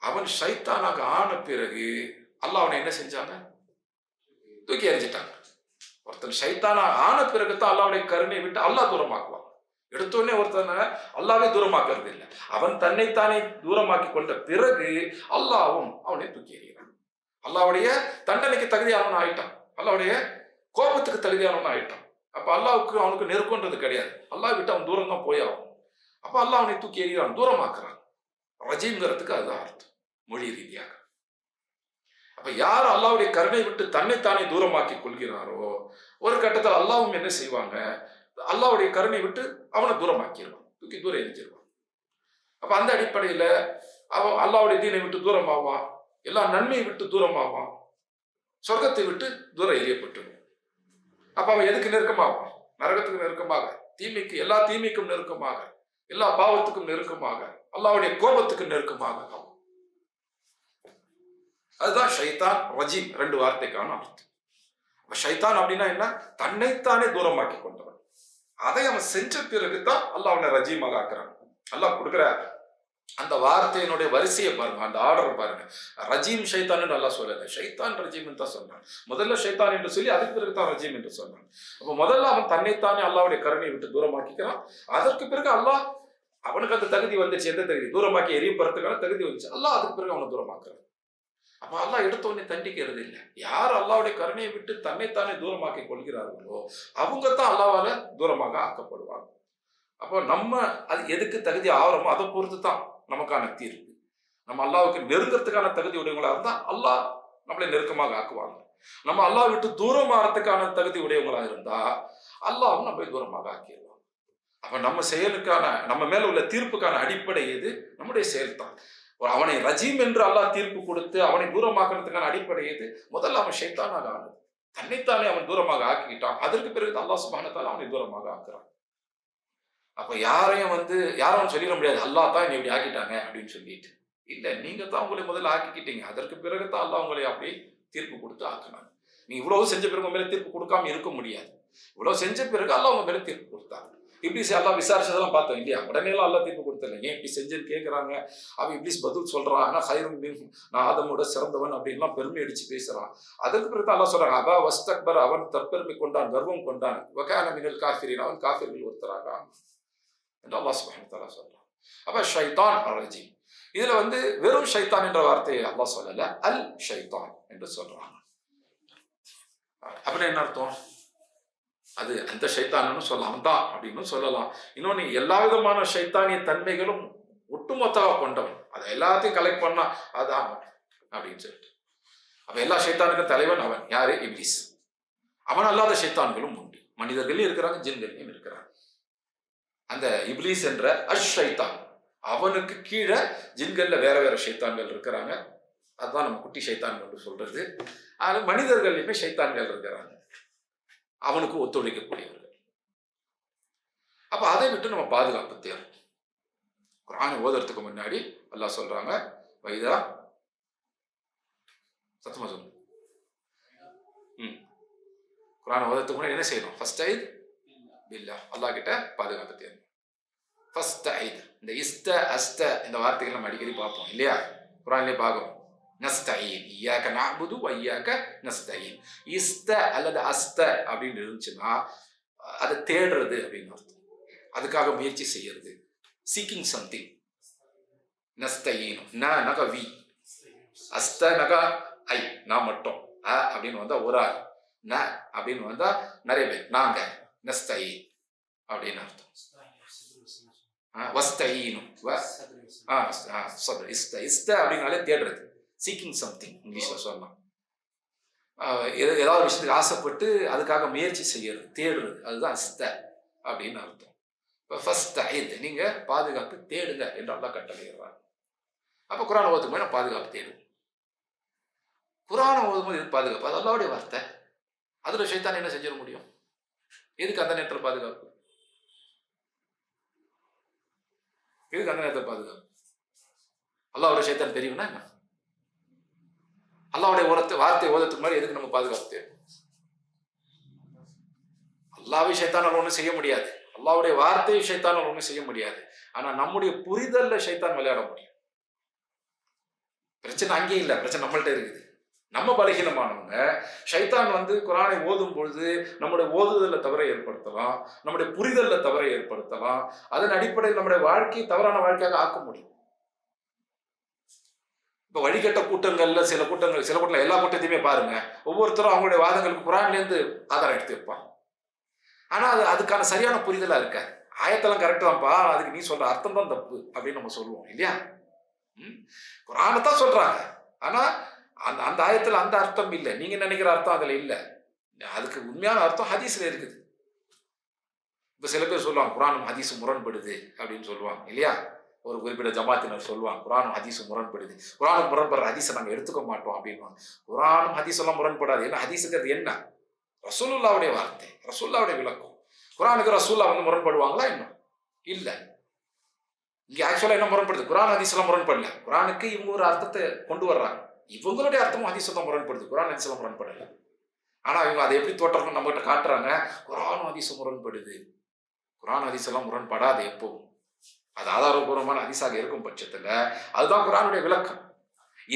அவன் ஷைத்தானாக ஆன பிறகு அல்லாஹ் அவனை என்ன செஞ்சாங்க? தூக்கி எறிஞ்சிட்டாங்க. ஒருத்தன் ஷைத்தானா ஆன பிறகு தான் அல்லாஹ்வுடைய கருணை விட்டு அல்லாஹ் தூரமாக்குவான். எடுத்தோடனே ஒருத்தனை அல்லாஹ்வே தூரமாக்குறது இல்லை. அவன் தன்னைத்தானே தூரமாக்கி கொண்ட பிறகு அல்லாஹ்வும் அவனை தூக்கி எறிகிறான். அல்லாஹ்வுடைய தண்டனைக்கு தகுதியானவன் ஆயிட்டான், அல்லாஹ்வுடைய கோபத்துக்கு தகுதியானவன் ஆயிட்டான். அப்ப அல்லாஹ்வுக்கு அவனுக்கு நெருக்கம்ன்றது கிடையாது, அல்லாஹ் விட்டு அவன் தூரம் தான் போயாகும். அப்ப அல்லாஹ் அவனை தூக்கி எறிகிறான், தூரமாக்குறான். ரஜீம்ங்கிறதுக்கு அதுதான் அர்த்தம் மொழி ரீதியாக. அப்ப யார் அல்லாஹ்வுடைய கருணை விட்டு தன்னைத்தானே தூரமாக்கி கொள்கிறாரோ, ஒரு கட்டத்தில் அல்லாஹ்வும் என்ன செய்வாங்க? அல்லாஹ்வுடைய கருணை விட்டு அவனை தூரமாக்கிடுவான், தூக்கி தூரம் எரிஞ்சிருவான். அப்ப அந்த அடிப்படையில அவன் அல்லாஹ்வுடைய தீனை விட்டு தூரமாவான், எல்லா நன்மையை விட்டு தூரமாவான், சொர்க்கத்தை விட்டு தூரம் எரியப்பட்டுடும். அப்ப அவன் எதுக்கு நெருக்கமாவான்? நரகத்துக்கு நெருக்கமாக, தீமைக்கு, எல்லா தீமைக்கும் நெருக்கமாக, எல்லா பாவத்துக்கும் நெருக்கமாக, அல்லாஹ்வுடைய கோபத்துக்கு நெருக்கமாக. அதுதான் ஷைத்தான், ரஜீம் ரெண்டு வார்த்தைக்கான அர்த்தம். ஷைத்தான் அப்படின்னா என்ன? தன்னைத்தானே தூரமாக்கி கொண்டவன். அதை அவன் செஞ்ச பிறகுதான் அல்லாஹ் அவனை ரஜீமாக ஆக்குறான். அல்லாஹ் கொடுக்குற அந்த வார்த்தையினுடைய வரிசையை பாருங்க, அந்த ஆர்டர் பாருங்க. ரஜீம் ஷைத்தான் நல்லா சொல்லல, ஷைத்தான் ரஜீம் தான் சொன்னான். முதல்ல ஷைத்தான் என்று சொல்லி அதுக்கு பிறகுதான் ரஜீம் என்று சொன்னான். அப்ப முதல்ல அவன் தன்னைத்தானே அல்லாஹ்வுடைய கருணையை விட்டு தூரமாக்கிக்கிறான். அதற்கு பிறகு அல்லாஹ் அவனுக்கு அந்த தகுதி வந்துச்சு. எந்த தகுதி? தூரமாக்கி எரியப்படுறதுக்கான தகுதி வந்துச்சு. அல்லாஹ் அதுக்கு பிறகு அவனை தூரமாக்குறான். அப்ப அல்லாஹ் எடுத்த உடனே தண்டிக்கிறது இல்லை. யார் அல்லாஹ்வுடைய கருணையை விட்டு தன்னைத்தானே தூரமாக்கி கொள்கிறார்களோ அவங்க தான் அல்லாஹ்வால தூரமாக ஆக்கப்படுவாங்க. அப்போ நம்ம அது எதுக்கு தகுதி ஆகிறோமோ அதை பொறுத்து தான் நமக்கான தீர்ப்பு. நம்ம அல்லாஹ்வுக்கு நெருங்கிறதுக்கான தகுதி உடையவங்களா இருந்தா அல்லாஹ் நம்மளை நெருக்கமாக ஆக்குவாங்க. நம்ம அல்லாஹ் விட்டு தூரமாகறதுக்கான தகுதி உடையவங்களா இருந்தா அல்லாஹ் நம்மளை தூரமாக ஆக்கிடுவாங்க. அப்ப நம்ம செயலுக்கான நம்ம மேல உள்ள தீர்ப்புக்கான அடிப்படை எது? நம்முடைய செயல் தான். அவனை ரஜீம் என்று அல்லாஹ் தீர்ப்பு கொடுத்து அவனை தூரமாக்குறதுக்கான அடிப்படை எது? முதல்ல அவன் ஷைத்தானாக ஆனது. தன்னைத்தானே அவன் தூரமாக ஆக்கிட்டான். அதற்கு பிறகு அல்லாஹ் சுப்ஹானஹு வ தஆலா அவனை தூரமாக ஆக்குறான். அப்ப யாரும் சொல்லிட முடியாது அல்லாஹ் தான் என்னை இப்படி ஆக்கிட்டாங்க அப்படின்னு சொல்லிட்டு. இல்ல, நீங்க தான் உங்களை முதல்ல ஆக்கிக்கிட்டீங்க. அதற்கு பிறகு தான் அல்லாஹ் உங்களை அப்படி தீர்ப்பு கொடுத்து ஆக்குனாங்க. நீ இவ்வளவு செஞ்ச பிறகு உங்க மேல தீர்ப்பு கொடுக்காம இருக்க முடியாது. இவ்வளவு செஞ்ச பிறகு அல்லாஹ் உங்க மேல தீர்ப்பு கொடுத்தாங்க. இப்ளீஸ் அல்லாஹ் விசாரிச்சதெல்லாம் பார்த்தோம் இல்லையா? உடனே எல்லாம் அல்லாஹ் தீர்ப்பு கொடுத்தல. ஏன் இப்படி செஞ்சேன்னு கேட்கறாங்க. அவன் இப்ளீஸ் பதில் சொல்றான். ஆனா ஹைரும் மின்ஹும், நான் ஆதமோட சிறந்தவன் அப்படின்லாம் பெருமை அடிச்சு பேசுறான். அதற்கு பிறகு அல்லாஹ் சொல்றாங்க, அபா வஸ்தக்பர், அவன் தற்பெருமை கொண்டான், கர்வம் கொண்டான், வகான மினல் காஃபிரின், அவன் காஃபிர்கள் ஒருத்தராக என்று அல்லாஹ் சுப்ஹானஹு வ தஆலா சொல்றான். அப்ப ஷைத்தான் ரஜீம். இதுல வெறும் ஷைத்தான் என்ற வார்த்தையை அல்லாஹ் சொல்லல, அல் ஷைத்தான் என்று சொல்றாங்க. அப்படின்னு என்ன அர்த்தம்? அது அந்த ஷைத்தான்னு சொல்லலாம் தான் அப்படின்னு சொல்லலாம். இன்னொன்னு, எல்லா விதமான ஷைத்தானிய தன்மைகளும் ஒட்டுமொத்தமாக கொண்டவன். அதை எல்லாத்தையும் கலெக்ட் பண்ணா அதான் அப்படின்னு சொல்லிட்டு. அப்ப எல்லா ஷைத்தானுக்கும் தலைவன் அவன். யாரு? இப்ளீஸ். அவன் அல்லாத ஷைத்தான்களும் உண்டு. மனிதர்களையும் இருக்கிறாங்க, ஜின்களையும் இருக்கிறாங்க. அந்த இப்ளீஸ் என்ற அஷ்-ஷைத்தான், அவனுக்கு கீழே ஜின்கள்ல வேற வேற ஷைத்தான்கள் இருக்கிறாங்க. அதுதான் நம்ம குட்டி ஷைத்தான்கள் சொல்றது. அது மனிதர்கள்லையுமே ஷைத்தான்கள் இருக்கிறாங்க, அவனுக்கு ஒத்துழைக்கக்கூடியவர்கள். அப்ப அதை விட்டு நம்ம பாதுகாப்பு தேவை. குர்ஆனை ஓதுறதுக்கு முன்னாடி அல்லாஹ் சொல்றாங்க, வைதா சத்தமா சொல்லு. குர்ஆனை ஓதுறதுக்கு முன்னாடி என்ன செய்யணும்? ஃபஸ்டைத் பில்லாஹ், அல்லாஹ் கிட்ட பாதுகாப்பு தேவை. ஃபஸ்டைத், இந்த இஸ்த அஸ்த இந்த வார்த்தைகள் நம்ம அடிக்கடி பார்ப்போம் இல்லையா? குர்ஆன்லயே பார்க்கிறோம். நஸ்தஈன், இய்யாக நஅ்புது வ இய்யாக நஸ்தஈன். இஸ்த அல்லது அஸ்த அப்படின்னு இருந்துச்சுன்னா அதை தேடுறது அப்படின்னு அர்த்தம். அதுக்காக முயற்சி செய்யறது, சீக்கிங் சம்திங். நஸ்தஈன், நக வி, அஸ்த நக ஐ, நான் மட்டும், அ அப்படின்னு வந்தா ஒரு ஆள், ந அப்படின்னு வந்தா நிறைய பேர், நாங்க. நஸ்தஈன் அப்படின்னு அர்த்தம். வஸ்தஈனும் இஸ்த அப்படின்னாலே தேடுறது, சீக்கிங் சம்திங் இங்கிலீஷ்ல சொல்லலாம். ஏதாவது விஷயத்துக்கு ஆசைப்பட்டு அதுக்காக முயற்சி செய்யறது, தேடுறது, அதுதான் இஸ்த அப்படின்னு அர்த்தம். இப்போ ஃபர்ஸ்ட் ஐந்து, நீங்க பாதுகாப்பு தேடுங்க என்று அல்லாஹ் கட்டளையிடுறாங்க. அப்போ குர்ஆன் ஓதும் போது பாதுகாப்பு தேடுவோம். குர்ஆன் ஓதும் போது எது பாதுகாப்பு? அது அல்லாஹ்வுடைய வார்த்தை. அதுல ஷைத்தான் என்ன செஞ்சிட முடியும்? எதுக்கு அந்த நேரத்தில் பாதுகாப்பு? எதுக்கு அந்த நேரத்தில் பாதுகாப்பு? அல்லாஹ்வுடைய ஷைத்தான் பெரியவனா என்ன? அல்லாஹ்வுடைய வார்த்தை ஓதத்துக்கு முன்னாடி எதுக்கு நம்ம பாதுகாப்பு தேவை? அல்லாஹ்வை ஷைத்தானால் ஒன்றும் செய்ய முடியாது, அல்லாஹ்வுடைய வார்த்தையை ஷைத்தானால் ஒன்றும் செய்ய முடியாது. ஆனா நம்முடைய புரிதல்ல ஷைத்தான் விளையாட முடியும். பிரச்சனை அங்கே இல்லை, பிரச்சனை நம்மள்ட்ட இருக்குது. நம்ம பலகீனமானவங்க. ஷைத்தான் குர்ஆனை ஓதும் பொழுது நம்முடைய ஓதுதல்ல தவறை ஏற்படுத்தலாம், நம்முடைய புரிதல்ல தவறை ஏற்படுத்தலாம். அதன் அடிப்படையில் நம்முடைய வாழ்க்கையை தவறான வாழ்க்கையாக ஆக்க முடியும். இப்போ வழிகட்ட கூட்டங்கள்ல சில கூட்டங்கள் எல்லா கூட்டத்தையுமே பாருங்க, ஒவ்வொருத்தரும் அவங்களுடைய வாதங்களுக்கு குர்ஆன்லேருந்து ஆதாரம் எடுத்து வைப்பாங்க. ஆனா அதுக்கான சரியான புரிதலா இருக்க. ஆயத்தெல்லாம் கரெக்ட் தான்ப்பா, அதுக்கு நீ சொல்ற அர்த்தம் தான் தப்பு அப்படின்னு நம்ம சொல்லுவோம் இல்லையா? குர்ஆனை தான் சொல்றாங்க, ஆனா அந்த ஆயத்துல அந்த அர்த்தம் இல்லை, நீங்க நினைக்கிற அர்த்தம் அதுல இல்லை. அதுக்கு உண்மையான அர்த்தம் ஹதீஸ்ல இருக்குது. இப்ப சில பேர் சொல்லுவாங்க குர்ஆனும் ஹதீஸும் முரண்படுது அப்படின்னு சொல்லுவாங்க இல்லையா? ஒரு குறிப்பிட்ட ஜமாத்தினர் சொல்லுவாங்க குர்ஆனும் ஹதீஸும் முரண்படுது, குர்ஆனுக்கு முரண்படுற ஹதீஸை நாங்கள் எடுத்துக்க மாட்டோம் அப்படின்வாங்க. குர்ஆனும் ஹதீஸ் எல்லாம் முரண்படாது. ஏன்னா ஹதீஸுங்கிறது என்ன? ரசூலுல்லாஹ்வுடைய வார்த்தை, ரசூலுல்லாஹ்வுடைய விளக்கம். குர்ஆனுக்கு ரசூலுல்லாஹ் முரண்படுவாங்களா? இன்னும் இல்லை. இங்க ஆக்சுவலா என்ன முரண்படுது? குர்ஆன் ஹதீஸ் எல்லாம் முரண்படல. குர்ஆனுக்கு இவங்க ஒரு அர்த்தத்தை கொண்டு வர்றாங்க, இவங்களுடைய அர்த்தமும் ஹதீஸ் தான் முரண்படுது, குர்ஆன் ஹதீஸ் எல்லாம் முரண்படல. ஆனா இவங்க அதை எப்படி தோற்றம் நம்ம கிட்ட காட்டுறாங்க? குர்ஆன் ஹதீஸ் முரண்படுது. குர்ஆன் ஹதீஸ் எல்லாம் முரண்படாது எப்பவும். அது ஆதாரபூர்வமான ஹதீஸாக இருக்கும் பட்சத்துல அதுதான் குர்ஆனுடைய விளக்கம்.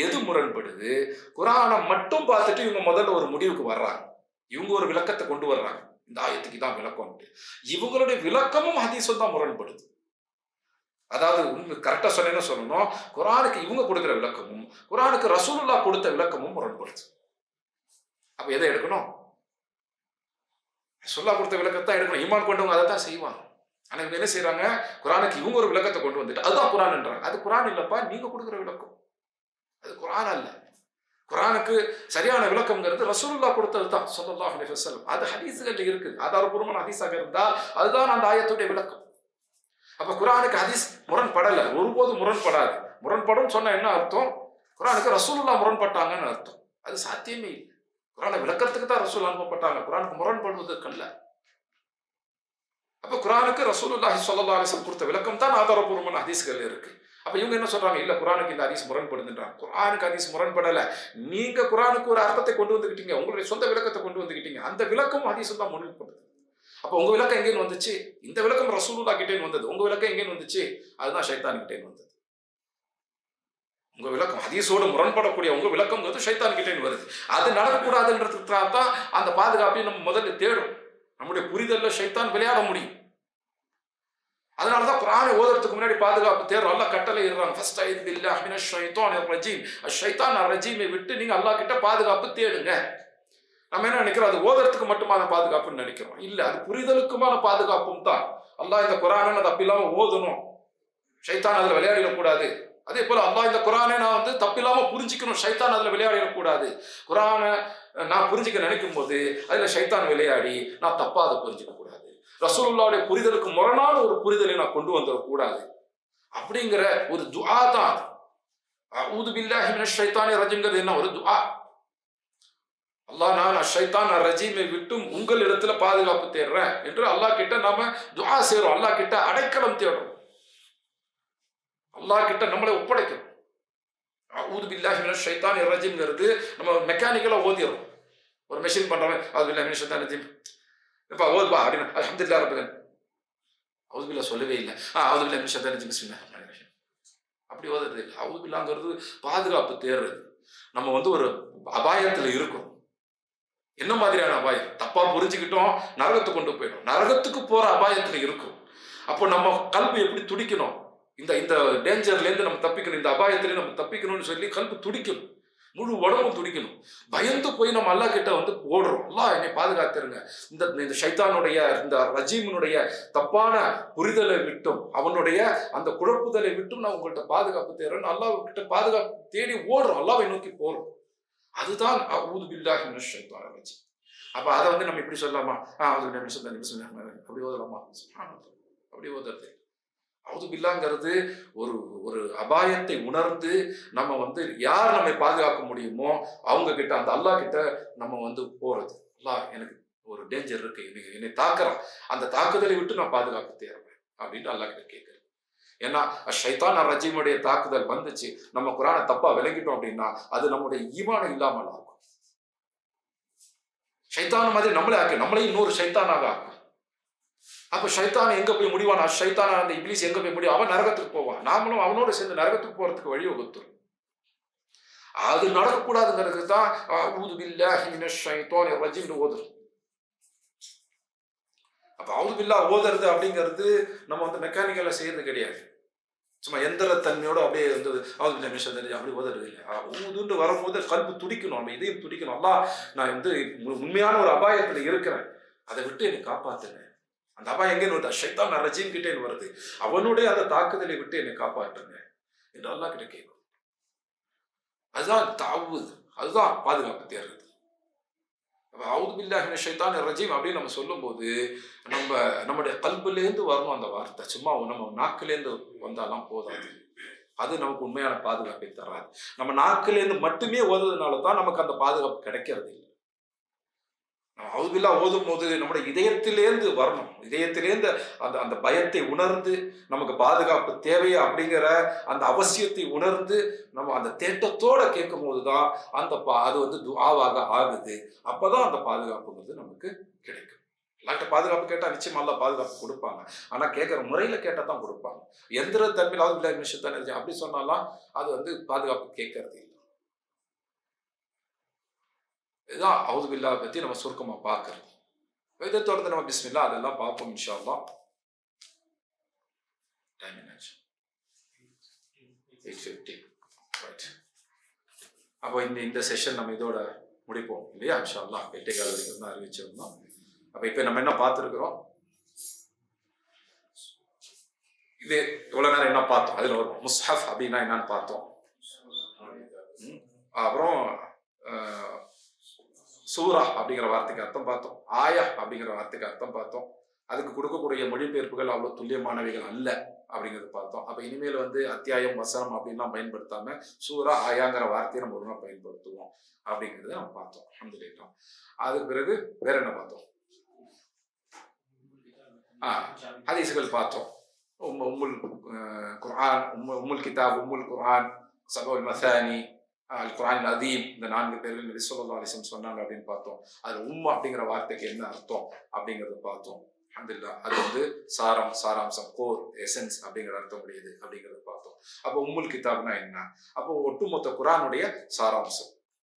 எது முரண்படுது? குர்ஆனை மட்டும் பார்த்துட்டு இவங்க முதல்ல ஒரு முடிவுக்கு வர்றாங்க, இவங்க ஒரு விளக்கத்தை கொண்டு வர்றாங்க, இந்த ஆயத்துக்கு தான் விளக்கம். இவங்களுடைய விளக்கமும் ஹதீஸும் தான் முரண்படுது. அதாவது உண்மை கரெக்டா சொன்னேன்னு சொல்லணும், குர்ஆனுக்கு இவங்க கொடுக்கிற விளக்கமும் குர்ஆனுக்கு ரசூலுல்லாஹ் கொடுத்த விளக்கமும் முரண்படுது. அப்ப எதை எடுக்கணும்? ரசூலுல்லாஹ் கொடுத்த விளக்கத்தை எடுக்கணும். ஈமான் கொண்டவங்க அதை தான் செய்வாங்க. ஆனா இவங்க என்ன செய்யறாங்க? குர்ஆனுக்கு இவங்க ஒரு விளக்கத்தை கொண்டு வந்துட்டு அதுதான் குர்ஆன்ன்றாங்க. அது குர்ஆன் இல்லப்பா, நீங்க கொடுக்கிற விளக்கம். அது குர்ஆன் அல்ல. குர்ஆனுக்கு சரியான விளக்கம்ங்கிறது ரசூலுல்லாஹ் கொடுத்தது தான் ஸல்லல்லாஹு அலைஹி வஸல்லம். அது ஹதீஸ்கள்ல இருக்கு. ஆதாரபூர்வமான ஹதீஸாக இருந்தால் அதுதான் அந்த ஆயத்துடைய விளக்கம். அப்ப குர்ஆனுக்கு ஹதீஸ் முரண்படல, ஒருபோதும் முரண்படாது. முரண்படும் சொன்னா என்ன அர்த்தம்? குர்ஆனுக்கு ரசூலுல்லாஹ் முரண்பட்டாங்கன்னு அர்த்தம். அது சாத்தியமே இல்லை. குர்ஆனை விளக்கறதுக்கு தான் ரசூல் அனுப்பப்பட்டாங்க, குர்ஆனுக்கு முரண்படுவதற்கு அல்ல. அப்ப குர்ஆனுக்கு ரசூலுல்லாஹி ஸல்லல்லாஹு அலைஹி வஸல்லம் கொடுத்த விளக்கம் தான் ஆதாரபூர்வமான ஹதீஸ்கள் இருக்கு. அப்ப இவங்க என்ன சொல்றாங்க? இல்ல குர்ஆனுக்கு இந்த ஹதீஸ் முரண்படுதுன்றாங்க. குர்ஆனுக்கு ஹதீஸ் முரண்படல. நீங்க குர்ஆனுக்கு ஒரு அர்த்தத்தை கொண்டு வந்துக்கிட்டீங்க, உங்களுடைய சொந்த விளக்கத்தை கொண்டு வந்துக்கிட்டீங்க. அந்த விளக்கம் ஹதீஸும் தான் முரண்படுது. அப்ப உங்க விளக்கம் எங்கேன்னு வந்துச்சு? இந்த விளக்கம் ரசூலுல்லாஹ் கிட்டேன்னு வந்தது. உங்க விளக்கம் எங்கேன்னு வந்துச்சு? அதுதான் ஷைத்தான் கிட்டேன்னு வந்தது. உங்க விளக்கம் ஹதீஸோடு முரண்படக்கூடிய உங்க விளக்கம்ங்கிறது ஷைத்தான் கிட்டேன்னு வருது. அது நடக்கக்கூடாதுன்றதுக்காக தான் அந்த பாதுகாப்பையும் நம்ம முதல்ல தேடும். நம்முடைய புரிதல்ல ஷைத்தான் விளையாட முடியும். அதனாலதான் குர்ஆனை ஓதுறதுக்கு முன்னாடி பாதுகாப்பு தேடுறோம். அல்லாஹ் கட்டளை இடுறாங்க, ஃபஸ்தைது பில்லாஹி மினஷ் ஷைத்தானிர் ரஜீம். ஷைத்தான் ரஜீமை விட்டு நீங்க அல்லாஹ் கிட்ட பாதுகாப்பு தேடுங்க. நம்ம என்ன நினைக்கிறோம்? அது ஓதுறதுக்கு மட்டுமான பாதுகாப்புன்னு நினைக்கிறோம். இல்ல, அது புரிதலுக்குமான பாதுகாப்பும் தான். அல்லாஹ் இந்த குர்ஆனை தப்பில்லாம ஓதணும், ஷைத்தான் அதுல விளையாடிடக்கூடாது. அதே போல அல்லாஹ் இந்த குர்ஆனை நான் தப்பில்லாம புரிஞ்சுக்கணும், ஷைத்தான் அதுல விளையாடிடக்கூடாது. குர்ஆனை நான் புரிஞ்சுக்க நினைக்கும் போது அதுல ஷைத்தான் விளையாடி நான் தப்பா அதை புரிஞ்சுக்க கூடாது. ரசூலுல்லாஹ்வுடைய புரிதலுக்கு முரணான ஒரு புரிதலை நான் கொண்டு வந்துடக்கூடாது அப்படிங்கிற ஒரு துஆ தான். அஊது பில்லாஹி மினஷ் ஷைத்தானிர் ரஜீம்ங்கிறது என்ன? ஒரு துஆ. அல்லாஹ் நான் ஷைத்தான் ரஜீமை விட்டும் உங்களிடத்துல பாதுகாப்பு தேடுறேன் என்று அல்லாஹ் கிட்ட நாம துஆ செய்றோம். அல்லாஹ் கிட்ட அடைக்கலம் தேடுறோம். அல்லாஹ் கிட்ட நம்மளை ஒப்படைக்கிறோம். அஊது பில்லாஹி மினஷ் ஷைத்தானிர் ரஜீம்ங்கிறது நம்ம மெக்கானிக்கலா ஓதிறோம். ஒரு மெஷின் பண்றவன் அஊது பில்லாஹி மினஷ் ஷைத்தானிர் ரஜீம் இப்ப ஓதுபா அப்படின்னு அல்ஹம்துலில்லாஹ் ரப்பில் அஊது பில்லாஹ் சொல்லவே இல்லை. அஊது பில்லாஹி மினஷ் ஷைத்தானிர் ரஜீம் பிஸ்மில்லாஹிர் ரஹ்மானிர் ரஹீம் அப்படி ஓதுறது இல்லை. அஊது பில்லாஹ்ங்கிறது பாதுகாப்பு தேடுறது. நம்ம ஒரு அபாயத்துல இருக்கோம். என்ன மாதிரியான அபாயம்? தப்பா புரிஞ்சுக்கிட்டோம், நரகத்துக்கு கொண்டு போயிடும். நரகத்துக்கு போற அபாயத்துல இருக்கும். அப்போ நம்ம கல்வி எப்படி துடிக்கணும்? இந்த இந்த டேஞ்சர்ல இருந்து நம்ம தப்பிக்கணும், இந்த அபாயத்திலே நம்ம தப்பிக்கணும்னு சொல்லி கல்வி துடிக்கணும், முழு உடம்பும் துடிக்கணும். பயந்து போய் நம்ம அல்லாஹ் கிட்ட ஓடுறோம். அல்லாஹ் என்னை பாதுகாத்துருங்க, இந்த ஷைத்தானுடைய இந்த ரஜீமுடைய தப்பான புரிதலை விட்டும் அவனுடைய அந்த குழப்புதலை விட்டும் நான் உங்கள்கிட்ட பாதுகாப்பு தேடுறேன். அல்லாஹ் கிட்ட பாதுகாப்பு தேடி ஓடுறோம், அல்லாஹ்வை நோக்கி போறோம். அதுதான் அஊது பில்லாஹி மினஷ் ஷைத்தானிர் ரஜீம். அப்ப அதை நம்ம இப்படி சொல்லலாமா? அஊது பில்லாஹி மினஷ் ஷைத்தானிர் ரஜீம் அப்படி ஓதலாமா? சுப்ஹானல்லாஹ், அப்படி ஓதுறது. அஊது பில்லாஹ்ங்கிறது ஒரு ஒரு அபாயத்தை உணர்ந்து நம்ம யார் நம்மை பாதுகாக்க முடியுமோ அவங்க கிட்ட, அந்த அல்லாஹ் கிட்ட நம்ம போறது. அல்லாஹ் எனக்கு ஒரு டேஞ்சர் இருக்கு, என்னை தாக்குறான், அந்த தாக்குதலை விட்டு நான் பாதுகாப்பு தேடுறேன் அப்படின்னு அல்லாஹ் கிட்ட கேட்கிறேன். ஏன்னா ஷைத்தான் ரஜீமுடைய தாக்குதல் வந்துச்சு, நம்ம குர்ஆனை தப்பா விளங்கிட்டோம் அப்படின்னா அது நம்முடைய ஈமானை இல்லாமல் ஆகும். ஷைத்தான் மாதிரி நம்மளையும் இன்னொரு ஷைத்தானாக ஆகும். அப்ப ஷைத்தான் எங்க போய் முடிவான்? ஷைத்தான் அந்த இப்லீஸ் எங்க போய் முடியும்? அவன் நரகத்துக்கு போவான். நாமளும் அவனோட சேர்ந்து நரகத்துக்கு போறதுக்கு வழி வகுத்துரும். அது நடக்கக்கூடாதுங்கிறது தான் அஊது பில்லாஹி மினஷ் ஷைத்தானிர் ரஜீம் ஓதுறோம். அப்ப அஊது பில்லாஹ் ஓதுறது அப்படிங்கிறது நம்ம மெக்கானிக்கலா செய்யறது கிடையாது. சும்மா எந்திர தன்மையோட அப்படியே அஊது பில்லாஹி மினஷ் ஷைத்தானிர் அப்படி ஓதுறது இல்லை. ஊதுன்னு வரும்போது கல்பு துடிக்கணும், நம்ம இதையும் துடிக்கணும். அல்லாஹ் நான் உண்மையான ஒரு அபாயத்துல இருக்கிறேன், அதை விட்டு என்னை காப்பாத்துங்க. அந்த அபாயம் எங்கேன்னு வருது? ஷைத்தான் ரஜீம் கிட்டேன்னு வருது. அவனுடைய அந்த தாக்குதலை விட்டு என்னை காப்பாற்றுங்க என்று அல்லாஹ் கிட்ட கேட்கும். அதுதான் தாவூது, அதுதான் பாதுகாப்பு தேடுறது. அஊது பில்லாஹி மினஷ் ஷைத்தானிர் ரஜீம் அப்படின்னு நம்ம சொல்லும்போது நம்முடைய கல்புலேருந்து வரணும் அந்த வார்த்தை. சும்மா நம்ம நாக்குலேருந்து வந்தாலாம் போதாது. அது நமக்கு உண்மையான பாதுகாப்பை தராது. நம்ம நாக்குலேருந்து மட்டுமே ஓதுறதுனால தான் நமக்கு அந்த பாதுகாப்பு கிடைக்கிறது இல்லை. அஊது பில்லாஹ் ஓதும் போது நம்முடைய இதயத்திலேருந்து வரணும். இதயத்திலேருந்து அந்த பயத்தை உணர்ந்து நமக்கு பாதுகாப்பு தேவையா அப்படிங்கிற அந்த அவசியத்தை உணர்ந்து நம்ம அந்த தேட்டத்தோட கேட்கும் போதுதான் அது துஆவாக ஆகுது. அப்பதான் அந்த பாதுகாப்புங்கிறது நமக்கு கிடைக்கும். எல்லாட்ட பாதுகாப்பு கேட்டா நிச்சயமா அல்லாஹ் பாதுகாப்பு கொடுப்பாங்க. ஆனா கேட்கிற முறையில கேட்டா தான் கொடுப்பாங்க. எந்திர தன்மையில் அஊது பில்லாஹி மினஷ் ஷைத்தானிர் ரஜீம் அப்படி சொன்னாலாம் அது பாதுகாப்பு கேட்கறது இல்லை. இதுதான் அஊது பில்லாஹ் பத்தி நம்ம சுருக்கமா பார்க்கறது. இதை தொடர்ந்து நம்ம பிஸ்மில்லாஹ் அதெல்லாம் பார்ப்போம் இன்ஷா அல்லாஹ். டைம் என்னாச்சு? 8:50. ரைட். அப்போ இந்த செஷன் நம்ம இதோட முடிப்போம் இல்லையா? இன்ஷா அல்லாஹ் 8:15 வரைக்கும் தான் அறிவிச்சிருந்தோம். அப்போ இப்போ நம்ம என்ன பார்த்துருக்குறோம்? இது இவ்வளோ நேரம் என்ன பார்த்தோம்? அதில் ஒரு முஸ்ஹஃப் அப்படின்னா என்னன்னு பார்த்தோம். அப்புறம் சூரா அப்படிங்கிற வார்த்தைக்கு அர்த்தம் பார்த்தோம். ஆயா அப்படிங்கிற வார்த்தைக்கு அர்த்தம் பார்த்தோம். அதுக்கு கொடுக்கக்கூடிய மொழிபெயர்ப்புகள் அவ்வளோ துல்லியமானவைகள் அல்ல அப்படிங்கிறது பார்த்தோம். அப்போ இனிமேல் அத்தியாயம் வசனம் அப்படின்லாம் பயன்படுத்தாம சூரா ஆயாங்கிற வார்த்தையை நம்ம ஒழுங்காக பயன்படுத்துவோம் அப்படிங்கிறத நம்ம பார்த்தோம். அல்ஹம்துலில்லாஹ். அதுக்கு பிறகு வேற என்ன பார்த்தோம்? ஹதீஸ்கள் பார்த்தோம். உம்முல் குர்ஆன், உம்முல் கிதாப், உம்முல் குர்ஆன், சபுல் மசானி, அல் குர்ஆன் அதீம், இந்த 4 பேர்கள் நபி ஸல்லல்லாஹு அலைஹி வஸல்லம் சொன்னாங்க அப்படின்னு பார்த்தோம். அதில் அப்படிங்கிற வார்த்தைக்கு என்ன அர்த்தம் அப்படிங்கிறத பார்த்தோம். அல்ஹம்துலில்லாஹ். அது சாராம்சம், கோர், எசன்ஸ் அப்படிங்கிற அர்த்தம் உடையது அப்படிங்கிறத பார்த்தோம். அப்போ உம்முல் கிதாப்னா என்ன? அப்போ ஒட்டுமொத்த குர்ஆனுடைய சாராம்சம்,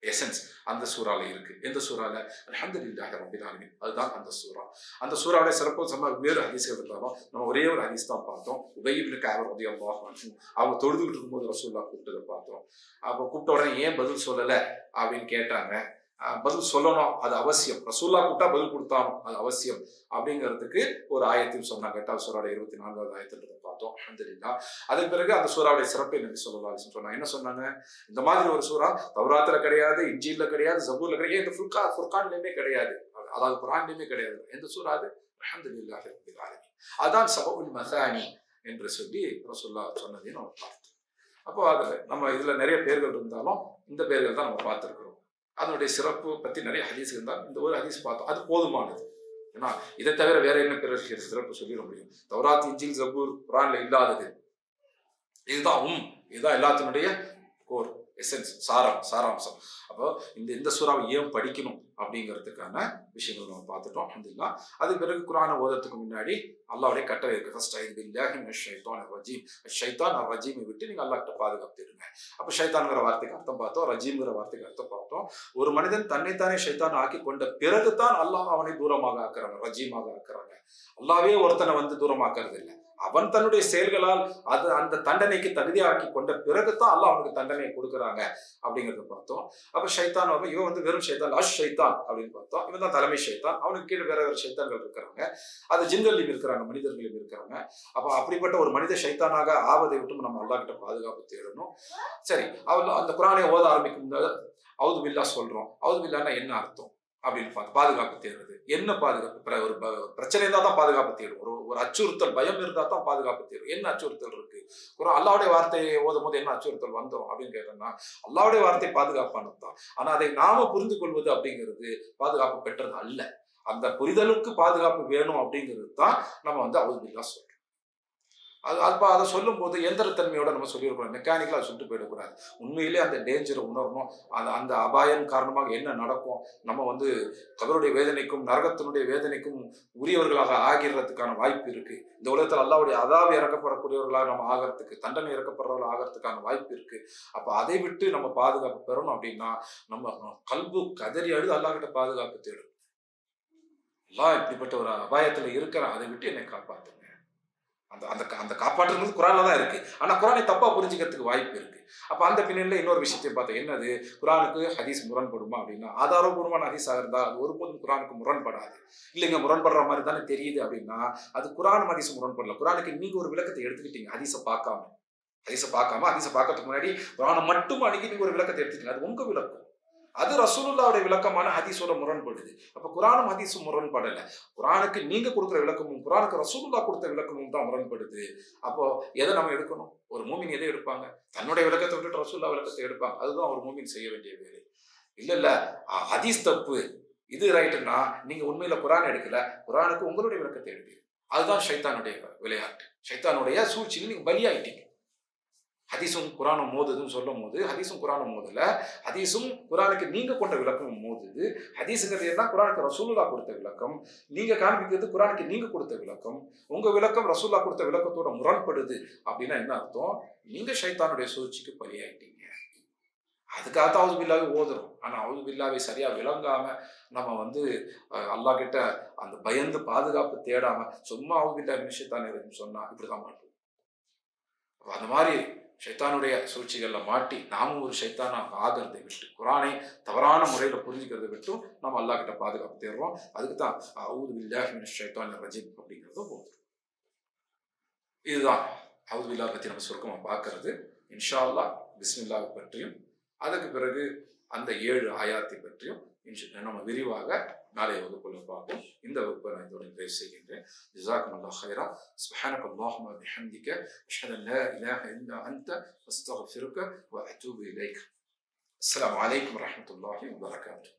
எசன்ஸ் அந்த சூறால இருக்கு. எந்த சூறால? அல்ஹம்துலில்லாஹி ரப்பில் ஆலமீன். அதுதான் அந்த சூறா. அந்த சூறாவுடைய சிறப்பு வேறு ஹதீஸ்கள் இருந்தாலும் நம்ம ஒரே ஒரு ஹதீஸ் தான் பார்த்தோம். உபய் இப்னு கஅப் ரலியல்லாஹு அன்ஹு அவங்க தொழுதுகிட்டு இருக்கும்போது ரசூலுல்லாஹ் கூப்பிட்டதை பார்த்தோம். அப்போ கூப்பிட்ட உடனே ஏன் பதில் சொல்லலை அப்படின்னு கேட்டாங்க. பதில் சொல்லணும், அது அவசியம். ரசூலுல்லாஹ் கூப்பிட்டா பதில் கொடுத்தாலும் அது அவசியம் அப்படிங்கிறதுக்கு ஒரு ஆயத்தில் சொன்னாங்க. 8வது சூறாவுடைய 24வது ஆயத்தில் பார்த்தோம். அல்ஹம்துலில்லாஹ். அதுக்கு பிறகு அந்த சூறாவுடைய சிறப்பை நபி ஸல்லல்லாஹு அலைஹி வஸல்லம் சொன்னாங்க. என்ன சொன்னாங்க? இந்த மாதிரி ஒரு சூறா தௌராத்துல கிடையாது, இன்ஜீல்ல கிடையாது, ஜபூர்ல கிடையாது, இந்த ஃபுர்கான்லயுமே கிடையாது, அதாவது குர்ஆன்லயுமே கிடையாது. எந்த சூறா அது? அல்ஹம்துலில்லாஹி ரப்பில் ஆலமீன். அதான் சபுல் மசானி என்று சொல்லி ரசூலுல்லாஹ் சொன்னதையும் நம்ம பார்த்தோம். அப்போ அது நம்ம இதுல நிறைய பேர்கள் இருந்தாலும் இந்த பேர்கள் தான் நம்ம பார்த்துருக்கிறோம். அதனுடைய சிறப்பு பற்றி நிறைய ஹதீஸ் இருந்தால் இந்த ஒரு ஹதீஸ் பார்த்தோம், அது போதுமானது. ஏன்னா இதை தவிர வேற என்ன பிறகு சிறப்பு சொல்லிட முடியும்? தௌராத், இன்ஜீல், ஜபூர் குர்ஆன்ல இல்லாதது இதுதான். இதுதான் எல்லாத்தினுடைய கோர், எசன்ஸ், சாராம்சம். அப்போ இந்த சூறாவை ஏன் படிக்கணும் அப்படிங்கிறதுக்கான விஷயங்கள் நம்ம பார்த்துட்டோம். அல்ஹம்துலில்லாஹ். அதுக்கு பிறகு குர்ஆனை ஓதுறதுக்கு முன்னாடி அல்லாஹ்வுடைய கட்டளை இருக்கு. ஃபர்ஸ்ட் ஐது பில்லாஹி மினஷ் ஷைத்தானிர் ரஜீம். ஷைத்தான் ரஜீமை விட்டு நீங்க அல்லாஹ்கிட்ட பாதுகாப்பு தேடுங்க. அப்போ ஷைத்தான்ங்கிற வார்த்தைக்கு அர்த்தம் பார்த்தோம், ரஜீம்ங்கிற வார்த்தைக்கு அர்த்தம் பார்த்தோம். ஒரு மனிதன் தன்னைத்தானே ஷைத்தான் ஆக்கி கொண்ட பிறகுதான் அல்லாஹ் அவனை தூரமாக ஆக்குறாங்க, ரஜீமாக ஆக்குறாங்க. அல்லாஹ்வே ஒருத்தனை தூரமாக்குறது இல்லை. அவன் தன்னுடைய செயல்களால் அந்த தண்டனைக்கு தகுதியாக்கி கொண்ட பிறகுதான் அல்லாஹ் அவனுக்கு தண்டனை கொடுக்குறாங்க அப்படிங்கிறத பார்த்தோம். அப்ப ஷைத்தான் இவன் வெறும் ஷைத்தான், ஷைத்தான் அப்படின்னு பார்த்தோம். இவன் தான் தலைமை ஷைத்தான். அவனுக்கு கீழே வேற ஷைத்தான்கள் இருக்கிறாங்க. அது ஜின்கள்லையும் இருக்கிறாங்க, மனிதர்களையும் இருக்கிறாங்க. அப்ப அப்படிப்பட்ட ஒரு மனித ஷைத்தானாக ஆவதை விட்டு நம்ம அல்லாஹ் கிட்ட பாதுகாப்பு தேடணும். சரி, அந்த குர்ஆனை ஓத ஆரம்பிக்கும் போது அவுது பில்லாஹ் சொல்றோம். அவுது பில்லாஹ்னா என்ன அர்த்தம் அப்படின்னு பாதுகாப்பு தேடுறது. என்ன பாதுகாப்பு? ஒரு பிரச்சனை இருந்தா தான் பாதுகாப்பு தேடும். ஒரு அச்சுறுத்தல், பயம் இருந்தா தான் பாதுகாப்பு தேடும். என்ன அச்சுறுத்தல் இருக்கு? அல்லாஹ்வுடைய வார்த்தையை ஓதும் போது என்ன அச்சுறுத்தல் வந்தோம் அப்படின்னு கேட்டோம்னா, அல்லாஹ்வுடைய வார்த்தை பாதுகாப்பானது தான். ஆனா அதை நாம புரிந்து கொள்வது அப்படிங்கிறது பாதுகாப்பு பெற்றது அல்ல. அந்த புரிதலுக்கு பாதுகாப்பு வேணும் அப்படிங்கிறது தான் நம்ம அவுது பில்லாஹ் சொல்றோம். அதை சொல்லும் போது எந்திரத்தன்மையோட நம்ம சொல்லியிருக்கோம், மெக்கானிக்கலா சொல்லிட்டு போயிடக்கூடாது. உண்மையிலே அந்த டேஞ்சரை உணரணும். அந்த அபாயம் காரணமாக என்ன நடக்கும், நம்ம கபருடைய வேதனைக்கும் நரகத்தினுடைய வேதனைக்கும் உரியவர்களாக ஆகிறதுக்கான வாய்ப்பு இருக்கு. இந்த உலகத்தில் அல்லாஹ்வுடைய அதாப் இறக்கப்படக்கூடியவர்களாக நம்ம ஆகிறதுக்கு, தண்டனை இறக்கப்படுறவர்களாக ஆகிறதுக்கான வாய்ப்பு இருக்கு. அப்ப அதை விட்டு நம்ம பாதுகாப்பு பெறணும் அப்படின்னா நம்ம கல்பு கதறி அழுது அல்லாஹ் கிட்ட பாதுகாப்பு தேடும். அல்லாஹ் இப்படிப்பட்ட ஒரு அபாயத்துல இருக்கிறான், அதை விட்டு என்னை காப்பாத்துங்க. அந்த காப்பாற்றுறது குர்ஆன்ல தான் இருக்கு. ஆனா குர்ஆனை தப்பா புரிஞ்சுக்கிறதுக்கு வாய்ப்பு இருக்கு. அப்ப அந்த பின்னணியில இன்னொரு விஷயத்தை பார்த்தோம். என்னது? குர்ஆனுக்கு ஹதீஸ் முரண்படுமா அப்படின்னா, ஆதாரபூர்வமான ஹதீஸாக இருந்தா அது ஒருபோதும் குர்ஆனுக்கு முரண்படாது. இல்லைங்க முரண்படுற மாதிரி தானே தெரியுது அப்படின்னா, அது குர்ஆன் ஹதீஸ் முரண்படல. குர்ஆனுக்கு நீங்க ஒரு விளக்கத்தை எடுத்துக்கிட்டீங்க, ஹதீஸை பார்க்காம. ஹதீஸை பார்க்கறதுக்கு முன்னாடி குர்ஆனை மட்டும் அணுகி நீங்க ஒரு விளக்கத்தை எடுத்துட்டீங்க. அது உங்க விளக்கம். அது ரசூலுல்லாஹ்வுடைய விளக்கமான ஹதீஸோட முரண்படுது. அப்ப குர்ஆனும் ஹதீஸும் முரண்படல. குர்ஆனுக்கு நீங்க கொடுக்குற விளக்கமும் குர்ஆனுக்கு ரசூலுல்லாஹ் கொடுத்த விளக்கமும் தான் முரண்படுது. அப்போ எதை நம்ம எடுக்கணும்? ஒரு மூமின் எதை எடுப்பாங்க? தன்னுடைய விளக்கத்தை விட்டுட்டு ரசூலுல்லாஹ் விளக்கத்தை எடுப்பாங்க. அதுதான் ஒரு மூமின் செய்ய வேண்டிய வேலை. இல்ல ஹதீஸ் தப்பு, இது ரைட்டுன்னா நீங்க உண்மையில குர்ஆன் எடுக்கல, குர்ஆனுக்கு உங்களுடைய விளக்கத்தை எடுப்பீங்க. அதுதான் ஷைத்தானுடைய விளையாட்டு. ஷைத்தானுடைய சூழ்ச்சியில் நீங்க பலியாயிட்டீங்க. ஹதீஸும் குர்ஆனும் மோதுதுன்னு சொல்லும் போது ஹதீஸும் குர்ஆனும் மோதல, ஹதீஸும் குர்ஆனுக்கு நீங்க கொண்ட விளக்கமும் மோதுது. ஹதீஸுங்கிறது என்ன? குர்ஆனுக்கு ரசூலுல்லாஹ் கொடுத்த விளக்கம். நீங்க காண்பிக்கிறது குர்ஆனுக்கு நீங்க கொடுத்த விளக்கம். உங்க விளக்கம் ரசூலுல்லாஹ் கொடுத்த விளக்கத்தோட முரண்படுது அப்படின்னா என்ன அர்த்தம்? நீங்க ஷைத்தானுடைய சூழ்ச்சிக்கு பலியாயிட்டீங்க. அதுக்காக தான் அவுது பில்லாஹ்வை ஓதுறோம். ஆனா அவுது பில்லாஹ்வை சரியா விளங்காம நம்ம அல்லாஹ் கிட்ட அந்த பயந்து பாதுகாப்பு தேடாம சும்மா அவுது பில்லாஹ் மினஷ் ஷைத்தானிர் ரஜீம் சொன்னா இப்படிதான் மாட்டோம். அந்த மாதிரி ஷைத்தானுடைய சூழ்ச்சிகள்ல மாட்டி நாமும் ஒரு ஷைத்தானாக ஆகிறதை விட்டு, குரானை தவறான முறையில் புரிஞ்சுக்கிறதை விட்டும் நம்ம அல்லாஹ் கிட்ட பாதுகாப்பு தேடுறோம். அதுக்கு தான் அவுது பில்லாஹி மினஷ் ஷைத்தானிர் ரஜீம் அப்படிங்கிறத போகுது. இதுதான் அவுது பில்லாஹ் பற்றி நம்ம சுருக்கமாக பார்க்கறது. இன்ஷா அல்லாஹ் பிஸ்மில்லாஹ் பற்றியும் அதுக்கு பிறகு அந்த 7 ஆயாத்தை பற்றியும் நம்ம விரிவாக நாளைய வகுப்புல பார்ப்போம். இந்த வகுப்பை நான் இதோட நிறைவு செய்கின்றேன். ஜஸாக்குமுல்லாஹ் ஹைரா. சுப்ஹானக அல்லாஹும்ம வ பிஹம்திக அஷ்ஹது அன் லா இலாஹ இல்லா அன்த அஸ்தக்ஃபிருக வ அத்தூபு இலைக். அஸ்ஸலாமு அலைக்கும் வரஹ்மத்துல்லாஹி வ பரகாத்துஹு.